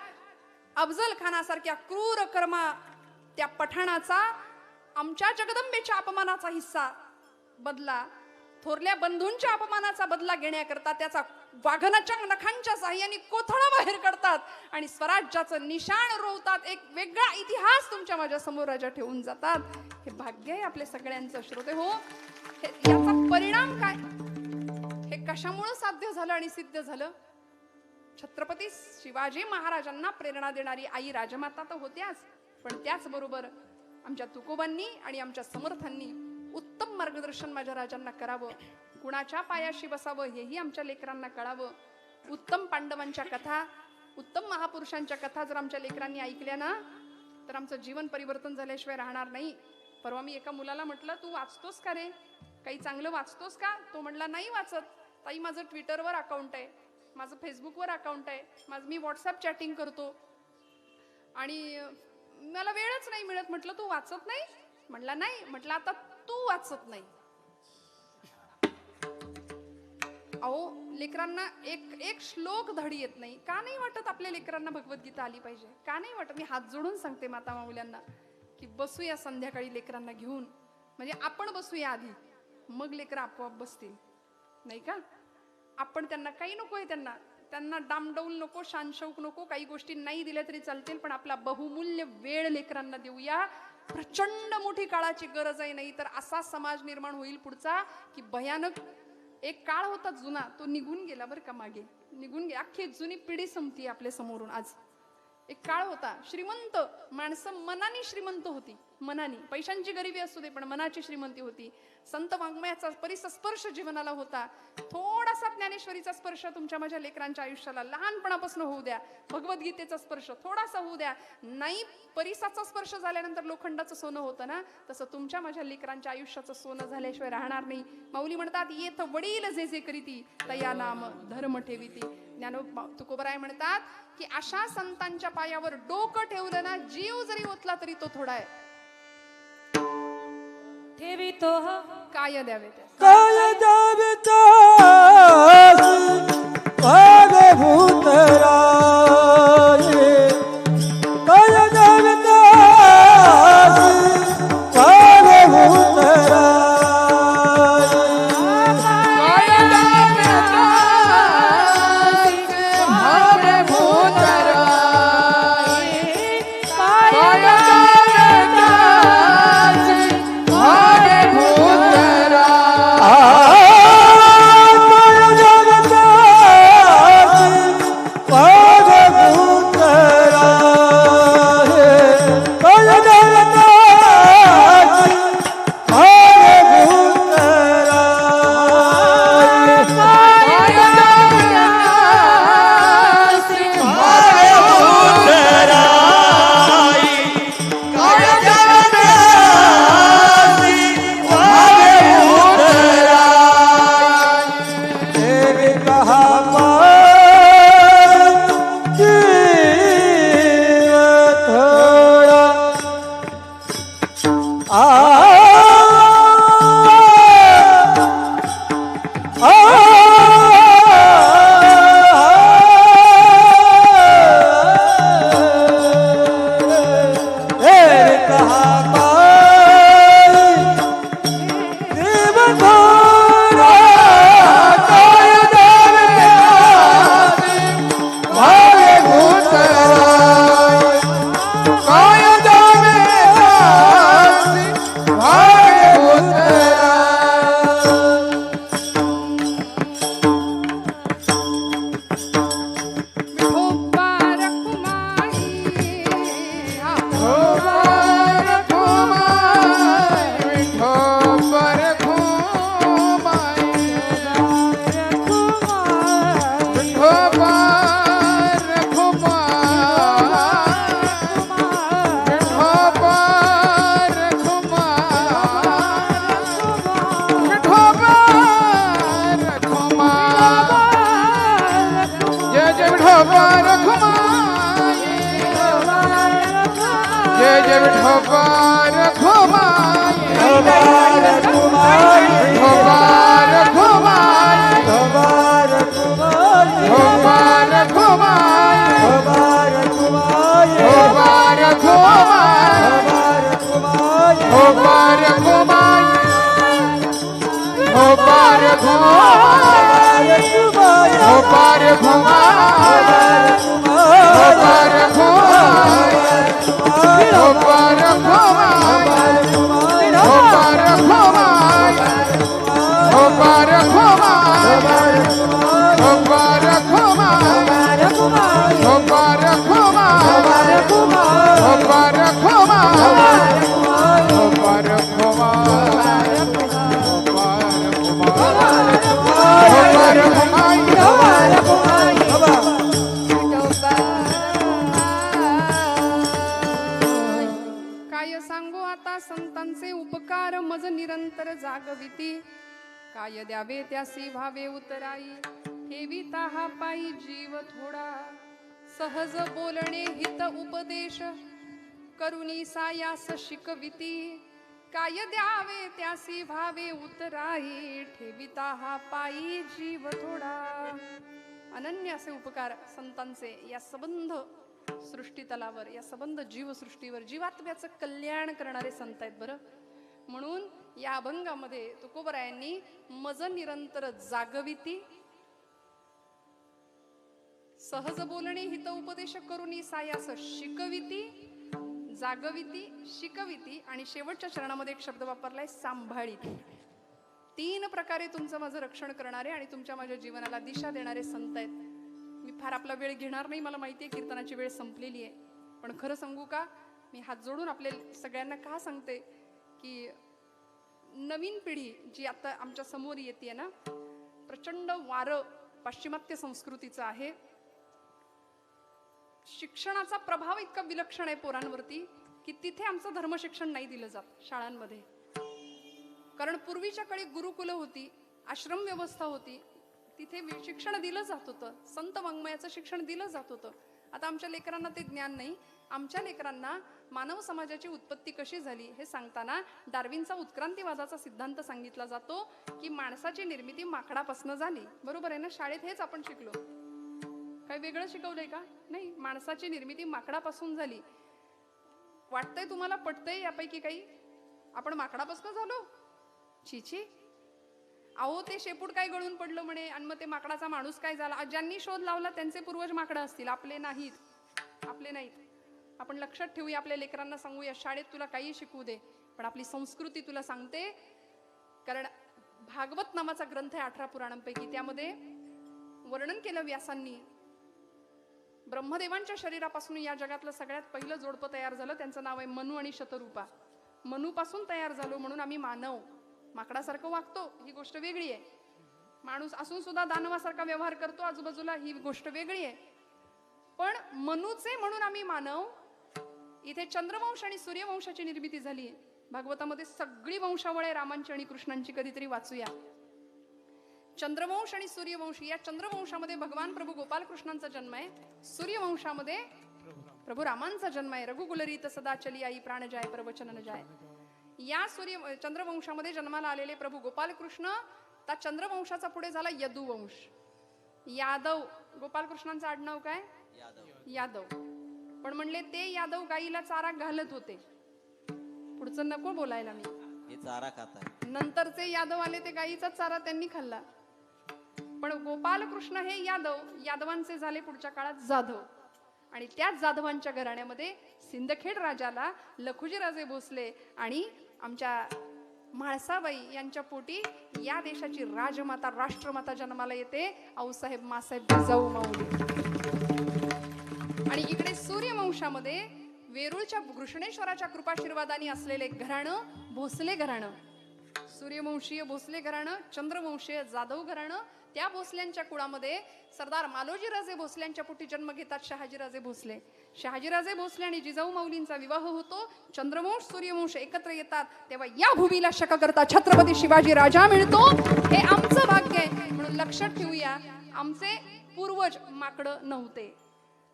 अफजल खानासारख्या क्रूर कर्मा त्या पठाणाचा, आमच्या जगदंबेच्या अपमानाचा हिस्सा बदला, थोरल्या बंधूंच्या अपमानाचा बदला घेण्याकरता त्याचा वाघनाच्या नखांच्या साह्याने कोथळा बाहेर काढतात आणि स्वराज्याचं निशाण रोवतात. एक वेगळा इतिहास तुमच्या माझ्या समोर राजा ठेवून जातात. हे भाग्य आहे आपल्या सगळ्यांचं श्रोते हो. याचा परिणाम काय, हे कशामुळे साध्य झालं आणि सिद्ध झालं. छत्रपती शिवाजी महाराजांना प्रेरणा देणारी आई राजमाता तर होत्याच, पण त्याचबरोबर आमच्या तुकोबांनी आणि आमच्या समर्थांनी उत्तम मार्गदर्शन माझ्या राजांना करावं. कुणाच्या पायाशी बसावं हेही आमच्या लेकरांना कळावं. उत्तम पांडवांच्या कथा, उत्तम महापुरुषांच्या कथा जर आमच्या लेकरांनी ऐकल्या ना तर आमचं जीवन परिवर्तन झाल्याशिवाय राहणार नाही. परवा मी एका मुलाला म्हटलं तू वाचतोस का रे, काही चांगलं वाचतोस का. तो म्हणला नाही वाचत ताई, माझं ट्विटरवर अकाउंट आहे, माझं फेसबुकवर अकाउंट आहे, मी व्हॉट्सअप चॅटिंग करतो आणि मला वेळच नाही मिळत. म्हटलं तू वाचत नाही. म्हणला नाही. म्हटलं आता तू वाचत नाही. अहो लेकरांना एक श्लोक धडी येत नाही. का नाही वाटत आपल्या लेकरांना भगवद्गीता आली पाहिजे, का नाही वाटत. मी हात जोडून सांगते माता माऊल्यांना की बसूया संध्याकाळी लेकरांना घेऊन, म्हणजे आपण बसूया आधी, मग लेकरं आपोआप बसतील नाही का. आपण त्यांना काही नकोय, त्यांना डामडौल नको, शानशौक नको, काही गोष्टी नाही दिल्या तरी चालतील, पण आपला बहुमूल्य वेळ लेकरांना देऊया. प्रचंड मोठी काळाची गरज आहे, नाही तर असा समाज निर्माण होईल पुढचा की भयानक. एक काळ होता जुना, तो निघून गेला बरं का, मागे निघून गेला. अख्खी जुनी पिढी संपती आपल्या समोरून आज. एक काळ होता श्रीमंत माणसं मनाने श्रीमंत होती, मनाने, पैशांची गरिबी असू दे पण मनाची श्रीमंती होती. संत वाङ्मयाचा परिसस्पर्श जीवनाला होता. थोडा थोडासा ज्ञानेश्वरीचा स्पर्श तुमच्या माझ्या लेकरांच्या आयुष्याला लहानपणापासून होऊ द्या. भगवद्गीतेचा स्पर्श थोडासा होऊ द्या. नाही परिसाचा स्पर्श झाल्यानंतर लोखंडाचं सोनं होतं ना, तसं तुमच्या माझ्या लेकरांच्या आयुष्याचं सोनं झाल्याशिवाय राहणार नाही. माऊली म्हणतात, येथ वडील जे जे करीती तया नाम धर्म ठेविती. तुकोबराय म्हणतात की अशा संतांच्या पायावर डोकं ठेवलं ना, जीव जरी ओतला तरी तो थोडा आहे. ठेवितो काय द्यावे ते काय द्यावे त्यासी भागवतराये. काय द्यावे त्यासी भागवतराये. संतांचे उपकार मज निरंतर जागविती. काय द्यावे त्यासी भावे उतराई. ठेविता हा पायी जीव थोडा. सहज बोलणे हित उपदेश करुणी सायास शिकविती. काय द्यावे त्यासी भावे उतराई. ठेविता हा पायी जीव थोडा. अनन्य असे उपकार संतांचे या संबंध सृष्टीतलावर, या संबंध जीवसृष्टीवर, जीवात्म्याचं कल्याण करणारे संत आहेत बरं. म्हणून या अभंगामध्ये तुकोबरायांनी मज निरंतर जागविती, सहज बोलणे हित उपदेश करुणी सायास शिकविती, जागविती, शिकविती आणि शेवटच्या चरणामध्ये एक शब्द वापरलाय सांभाळिती. 3 प्रकारे तुमचं माझं रक्षण करणारे आणि तुमच्या माझ्या जीवनाला दिशा देणारे संत आहेत. मी फार आपला वेळ घेणार नाही, मला माहिती आहे कीर्तनाची वेळ संपलेली आहे. पण खरं सांगू का, मी हात जोडून आपल्या सगळ्यांना का सांगते की नवीन पिढी जी आता आमच्या समोर येते ना, प्रचंड वारं पाश्चिमात्य संस्कृतीचं आहे. शिक्षणाचा प्रभाव इतका विलक्षण आहे पोरांवरती की तिथे आमचं धर्मशिक्षण नाही दिलं जात शाळांमध्ये. कारण पूर्वीच्या काळी गुरुकुलं होती, आश्रम व्यवस्था होती, तिथे शिक्षण दिलं जात होतं, संत वाङ्मयाचं शिक्षण दिलं जात होतं. आता आमच्या लेकरांना ते ज्ञान नाही. आमच्या लेकरांना मानव समाजाची उत्पत्ती कशी झाली हे सांगताना डार्विनचा उत्क्रांतीवादाचा सिद्धांत सांगितला जातो की माणसाची निर्मिती माकडापासून झाली. बरोबर आहे ना? शाळेत हेच आपण शिकलो. काही वेगळं शिकवलंय का? नाही. माणसाची निर्मिती माकडापासून झाली. वाटतंय तुम्हाला, पटतंय यापैकी काही? आपण माकडापासून झालो? छीछी. अहो ते शेपूट काय गळून पडलं म्हणे आणि मग ते माकडाचा माणूस काय झाला. ज्यांनी शोध लावला त्यांचे पूर्वज माकडं असतील, आपले नाहीत. आपले नाहीत. आपण लक्षात ठेवूया, आपल्या लेकरांना सांगूया शाळेत तुला काही शिकवू दे पण आपली संस्कृती तुला सांगते. कारण भागवत नावाचा ग्रंथ आहे 18 पुराणांपैकी, त्यामध्ये वर्णन केलं व्यासांनी. ब्रह्मदेवांच्या शरीरापासून या जगातलं सगळ्यात पहिलं जोडपं तयार झालं. त्यांचं नाव आहे मनु आणि शतरूपा. मनूपासून तयार झालो म्हणून आम्ही मानव. माकडासारखं वागतो ही गोष्ट वेगळी आहे. माणूस असून सुद्धा दानवासारखा व्यवहार करतो आजूबाजूला ही गोष्ट वेगळी आहे. पण मनूचे म्हणून आम्ही मानव. इथे चंद्रवंश आणि सूर्यवंशाची निर्मिती झाली. भागवतामध्ये सगळी वंशावळ आहे रामांची आणि कृष्णांची. कधीतरी वाचूया. चंद्रवंश आणि सूर्यवंश. या चंद्रवंशामध्ये भगवान प्रभू गोपालकृष्णांचा जन्म आहे. सूर्यवंशामध्ये प्रभू रामांचा जन्म आहे. रघुकुलरीत सदा चली आई प्राण जाय प्रवचन न जाय. या चंद्रवंशामध्ये जन्माला आलेले प्रभू गोपालकृष्ण. त्या चंद्रवंशाचा पुढे झाला यदुवंश. यादव. गोपालकृष्णांचं आडनाव काय? यादव. पण म्हणले ते यादव गाईला चारा घालत होते. पुढचं नको बोलायला मी. हे चारा खाताय. नंतरचे यादव आले ते गाईचा चारा त्यांनी खाल्ला. पण गोपालकृष्ण हे यादव, यादवांचे झाले पुढच्या काळात जाधव. आणि त्याच जाधवांच्या घराण्यामध्ये सिंदखेड राजाला लखुजीराजे भोसले आणि आमच्या म्हाळसाबाई यांच्या पोटी या देशाची राजमाता, राष्ट्रमाता जन्माला येते. आऊसाहेब मासाहेब जिजाऊ माऊली. आणि इकडे सूर्यवंशामध्ये वेरूळच्या घृष्णेश्वराच्या कृपाशीर्वादाने असलेले घराणं भोसले घराणं. सूर्यवंशीय भोसले घराणं, चंद्रवंशीय जाधव घराणं. त्या भोसल्यांच्या कुळामध्ये सरदार मालोजीराजे भोसल्यांच्या पोटी जन्म घेतात शहाजीराजे भोसले. शहाजीराजे भोसले आणि जिजाऊ माऊलींचा विवाह होतो. चंद्रवंश सूर्यवंश एकत्र येतात तेव्हा या भूमीला शक करता छत्रपती शिवाजी राजा मिळतो. हे आमचं भाग्य आहे. म्हणून लक्षात ठेवूया, आमचे पूर्वज माकडं नव्हते.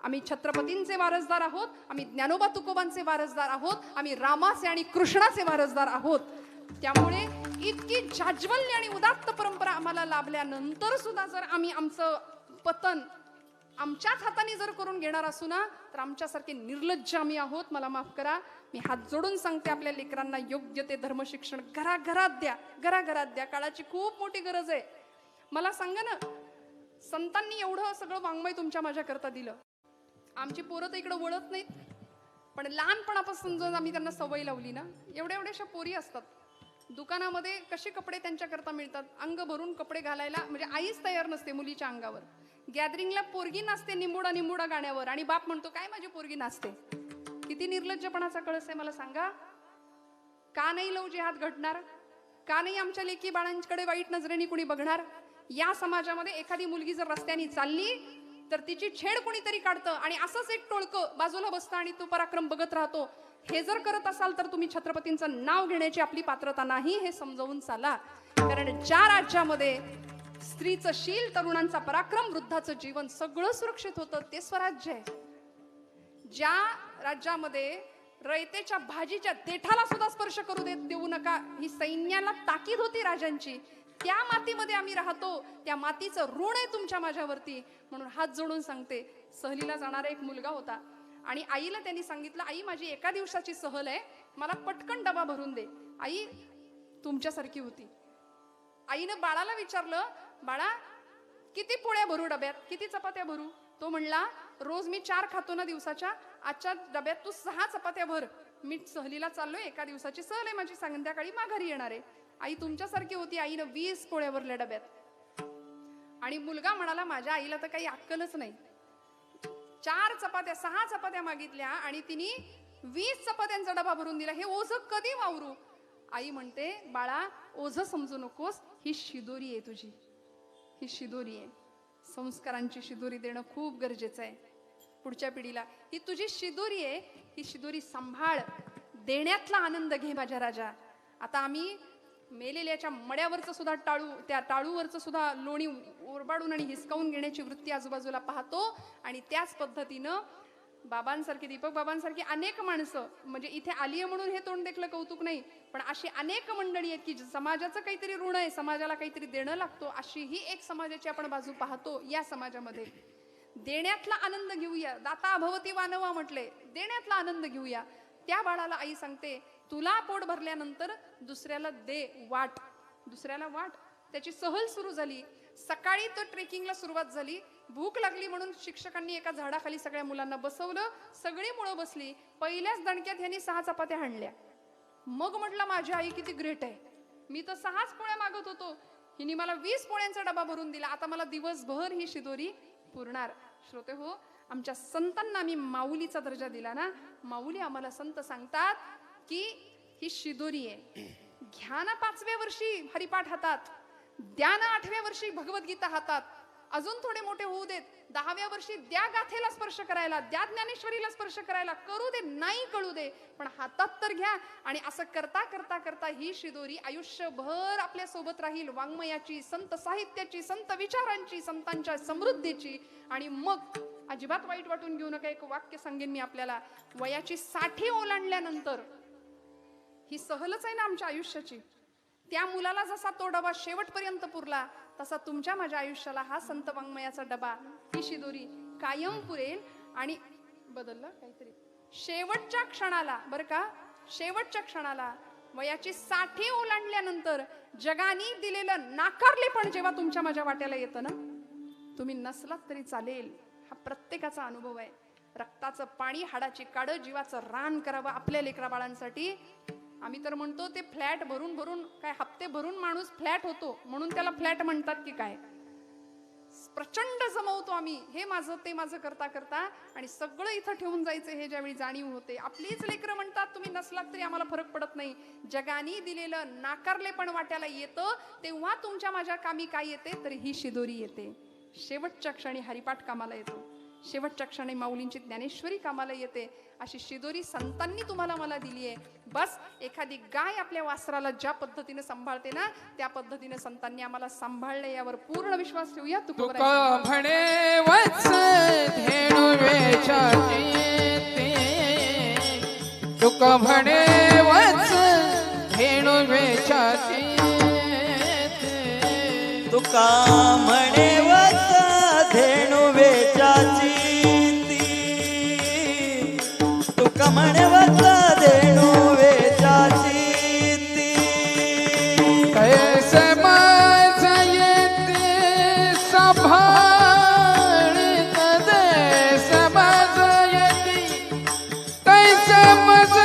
आम्ही छत्रपतींचे वारसदार आहोत. आम्ही ज्ञानोबा तुकोबांचे वारसदार आहोत. आम्ही रामाचे आणि कृष्णाचे वारसदार आहोत. त्यामुळे इतकी जाज्वल्य आणि उदात्त परंपरा आम्हाला लाभल्यानंतर सुद्धा जर आम्ही आमचं पतन आमच्याच हाताने जर करून घेणार असू ना तर आमच्यासारखे निर्लज्ज आम्ही आहोत. मला माफ करा. मी हात जोडून सांगते, आपल्या लेकरांना योग्य ते धर्मशिक्षण घराघरात द्या. घराघरात द्या. काळाची खूप मोठी गरज आहे. मला सांगा ना, संतांनी एवढं सगळं वाङ्मय तुमच्या माझ्या करता दिलं. आमची पोरं तर इकडं वळत नाहीत. पण लहानपणापासून जर आम्ही त्यांना सवय लावली ना, एवढ्या एवढ्याशा पोरी असतात. दुकानामध्ये कसे कपडे त्यांच्याकरता मिळतात. अंग भरून कपडे घालायला म्हणजे आईच तयार नसते मुलीच्या अंगावर. गॅदरिंगला पोरगी नाचते निंबुडा निंबुडा गाण्यावर आणि बाप म्हणतो काय माझी पोरगी नाचते. किती निर्लज्जपणाचा कळस आहे मला सांगा. का नाही लव जिहाद घडणार? का नाही आमच्या लेकी बाळांकडे वाईट नजरेने कुणी बघणार? या समाजामध्ये एखादी मुलगी जर रस्त्याने चालली तर तिची छेड कोणीतरी काढतं आणि असंच एक टोळकं बाजूला बसतं आणि तो पराक्रम बघत राहतो. हे जर करत असाल तर तुम्ही छत्रपतींचं नाव घेण्याची आपली पात्रता नाही हे समजावून चाला. कारण ज्या राज्यामध्ये स्त्रीचं शील, तरुणांचा पराक्रम, वृद्धाचं जीवन सगळं सुरक्षित होतं ते स्वराज्य आहे. ज्या राज्यामध्ये रयतेच्या भाजीच्या देठाला सुद्धा स्पर्श करू देऊ नका ही सैन्याला ताकीद होती राजांची, त्या मातीमध्ये आम्ही राहतो. त्या मातीचं ऋण आहे तुमच्या माझ्यावरती. म्हणून हात जोडून सांगते, सहलीला जाणारा एक मुलगा होता आणि आईला त्यांनी सांगितलं, आई माझी एका दिवसाची सहल आहे, मला पटकन डबा भरून दे. आई तुमच्यासारखी होती. आईनं बाळाला विचारलं, बाळा किती पोळ्या भरू डब्यात, किती चपात्या भरू? तो म्हणला, रोज मी 4 खातो ना दिवसाच्या, आजच्या डब्यात तू 6 चपात्या भर. मी सहलीला चाललोय, एका दिवसाची सहल आहे माझी, संध्याकाळी माघारी येणार आहे. आई तुमच्यासारखी होती. आईनं 20 पोळ्या भरल्या डब्यात. आणि मुलगा म्हणाला, माझ्या आईला तर काही अक्कलच नाही. 4 चपात्या 6 चपात्या मागितल्या आणि तिने 20 चपात्यांचा डबा भरून दिला. हे ओझं कधी वावरू? आई म्हणते, बाळा ओझं समजू नकोस, ही शिदोरी आहे तुझी. ही शिदोरी आहे. संस्कारांची शिदोरी देणं खूप गरजेचं आहे पुढच्या पिढीला. ही तुझी शिदोरी आहे, ही शिदोरी सांभाळ, देण्यातला आनंद घे माझ्या राजा. आता आम्ही मेलेल्याच्या मड्यावरचं सुद्धा त्या टाळूवरचं सुद्धा लोणी ओरबाडून आणि हिसकावून घेण्याची वृत्ती आजूबाजूला पाहतो. आणि त्याच पद्धतीनं बाबांसारखी, दीपक बाबांसारखी अनेक माणसं, म्हणजे इथे आली आहे म्हणून हे तोंड देखलं कौतुक नाही, पण अशी अनेक मंडळी आहेत की समाजाचं काहीतरी ऋण आहे, समाजाला काहीतरी देणं लागतो, अशी ही एक समाजाची आपण बाजू पाहतो. या समाजामध्ये देण्यातला आनंद घेऊया. दाता भवती वानवा म्हटले, देण्यातला आनंद घेऊया. त्या बाळाला आई सांगते, तुला पोट भरल्यानंतर दुसऱ्याला दे, वाट, दुसऱ्याला वाट. त्याची सहल सुरू झाली. सकाळी तो ट्रेकिंगला सुरुवात झाली. भूक लागली म्हणून शिक्षकांनी एका झाडाखाली सगळ्या मुलांना बसवलं. सगळी मुलं बसली. पहिल्याच दणक्यात ह्यांनी 6 चपात्या हाणल्या. मग म्हटलं माझी आई किती ग्रेट आहे, मी तर 6च पोळ्या मागत होतो, हिने मला 20 पोळ्यांचा डबा भरून दिला, आता मला दिवसभर ही शिदोरी पुरणार. श्रोते हो, आमच्या संतांना आम्ही माऊलीचा दर्जा दिला ना. माऊली आम्हाला संत सांगतात की ही शिदोरी आहे. घ्या ना 5व्या वर्षी हरिपाठ हातात, द्या ना 8व्या वर्षी भगवद्गीता हातात, अजून थोडे मोठे होऊ देत, 10व्या वर्षी द्या गाथेला स्पर्श करायला, द्या ज्ञानेश्वरीला स्पर्श करायला, करू दे नाही कळू दे, पण हातात तर घ्या. आणि असं करता करता करता ही शिदोरी आयुष्यभर आपल्या सोबत राहील. वाङ्मयाची, संत साहित्याची, संत विचारांची, संतांच्या समृद्धीची. आणि मग अजिबात वाईट वाटून घेऊ नका, एक वाक्य सांगेन मी आपल्याला. वयाची 60 ओलांडल्यानंतर ही सहलच आहे ना आमच्या आयुष्याची. त्या मुलाला जसा तो डबा शेवटपर्यंत पुरला, तसा तुमच्या माझ्या आयुष्याला हा संत वाङ्मयाचा डबा, ही शिदोरी कायम पुरेल. आणि बदललं काहीतरी, शेवटच्या क्षणाला, बरं का, शेवटच्या क्षणाला वयाची 60 ओलांडल्यानंतर जगाने दिलेलं नाकारले पण जेव्हा तुमच्या माझ्या वाट्याला येतं ना, तुम्ही नसलात तरी चालेल. हा प्रत्येकाचा अनुभव आहे. रक्ताचं पाणी, हाडाची काडं, जीवाचं रान करावं आपल्या लेकरा बाळांसाठी. आम्ही तर म्हणतो ते फ्लॅट भरून भरून, काय हप्ते भरून माणूस फ्लॅट होतो म्हणून त्याला फ्लॅट म्हणतात की काय. प्रचंड जमवतो आम्ही, हे माझं ते माझं करता करता, आणि सगळं इथं ठेवून जायचं हे ज्यावेळी जाणीव होते. आपलीच लेकरं म्हणतात तुम्ही नसलात तरी आम्हाला फरक पडत नाही. जगाने दिलेलं नाकारले पण वाट्याला येतं, तेव्हा तुमच्या माझ्या कामी काय येते, तर ही शिदोरी येते. शेवटच्या क्षणी हरिपाठ कामाला येतो, शेवटच्या क्षणी माऊलींची ज्ञानेश्वरी कामाला येते. अशी शिदोरी संतांनी तुम्हाला मला दिली आहे. बस एखादी गाय आपल्या वासराला ज्या पद्धतीने सांभाळते ना, त्या पद्धतीने संतांनी आम्हाला सांभाळले, यावर पूर्ण विश्वास ठेवूया. तुका म्हणे वत्स धेणु वेचाची, तुका म्हणे वत्स धेणु वेचाची, तुका म्हणे वत्स धेणु वेचाची, तुका म्हणे वत्स धेणु वेचाची. कैसे माझ येते सांभाळीत देश माझ येते, कैसे माझ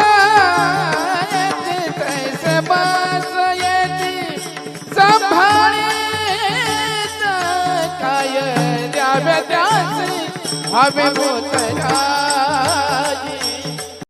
येते, कैसे माझ येते सांभाळीत, काय द्यावे त्याचे हवे मोतरा.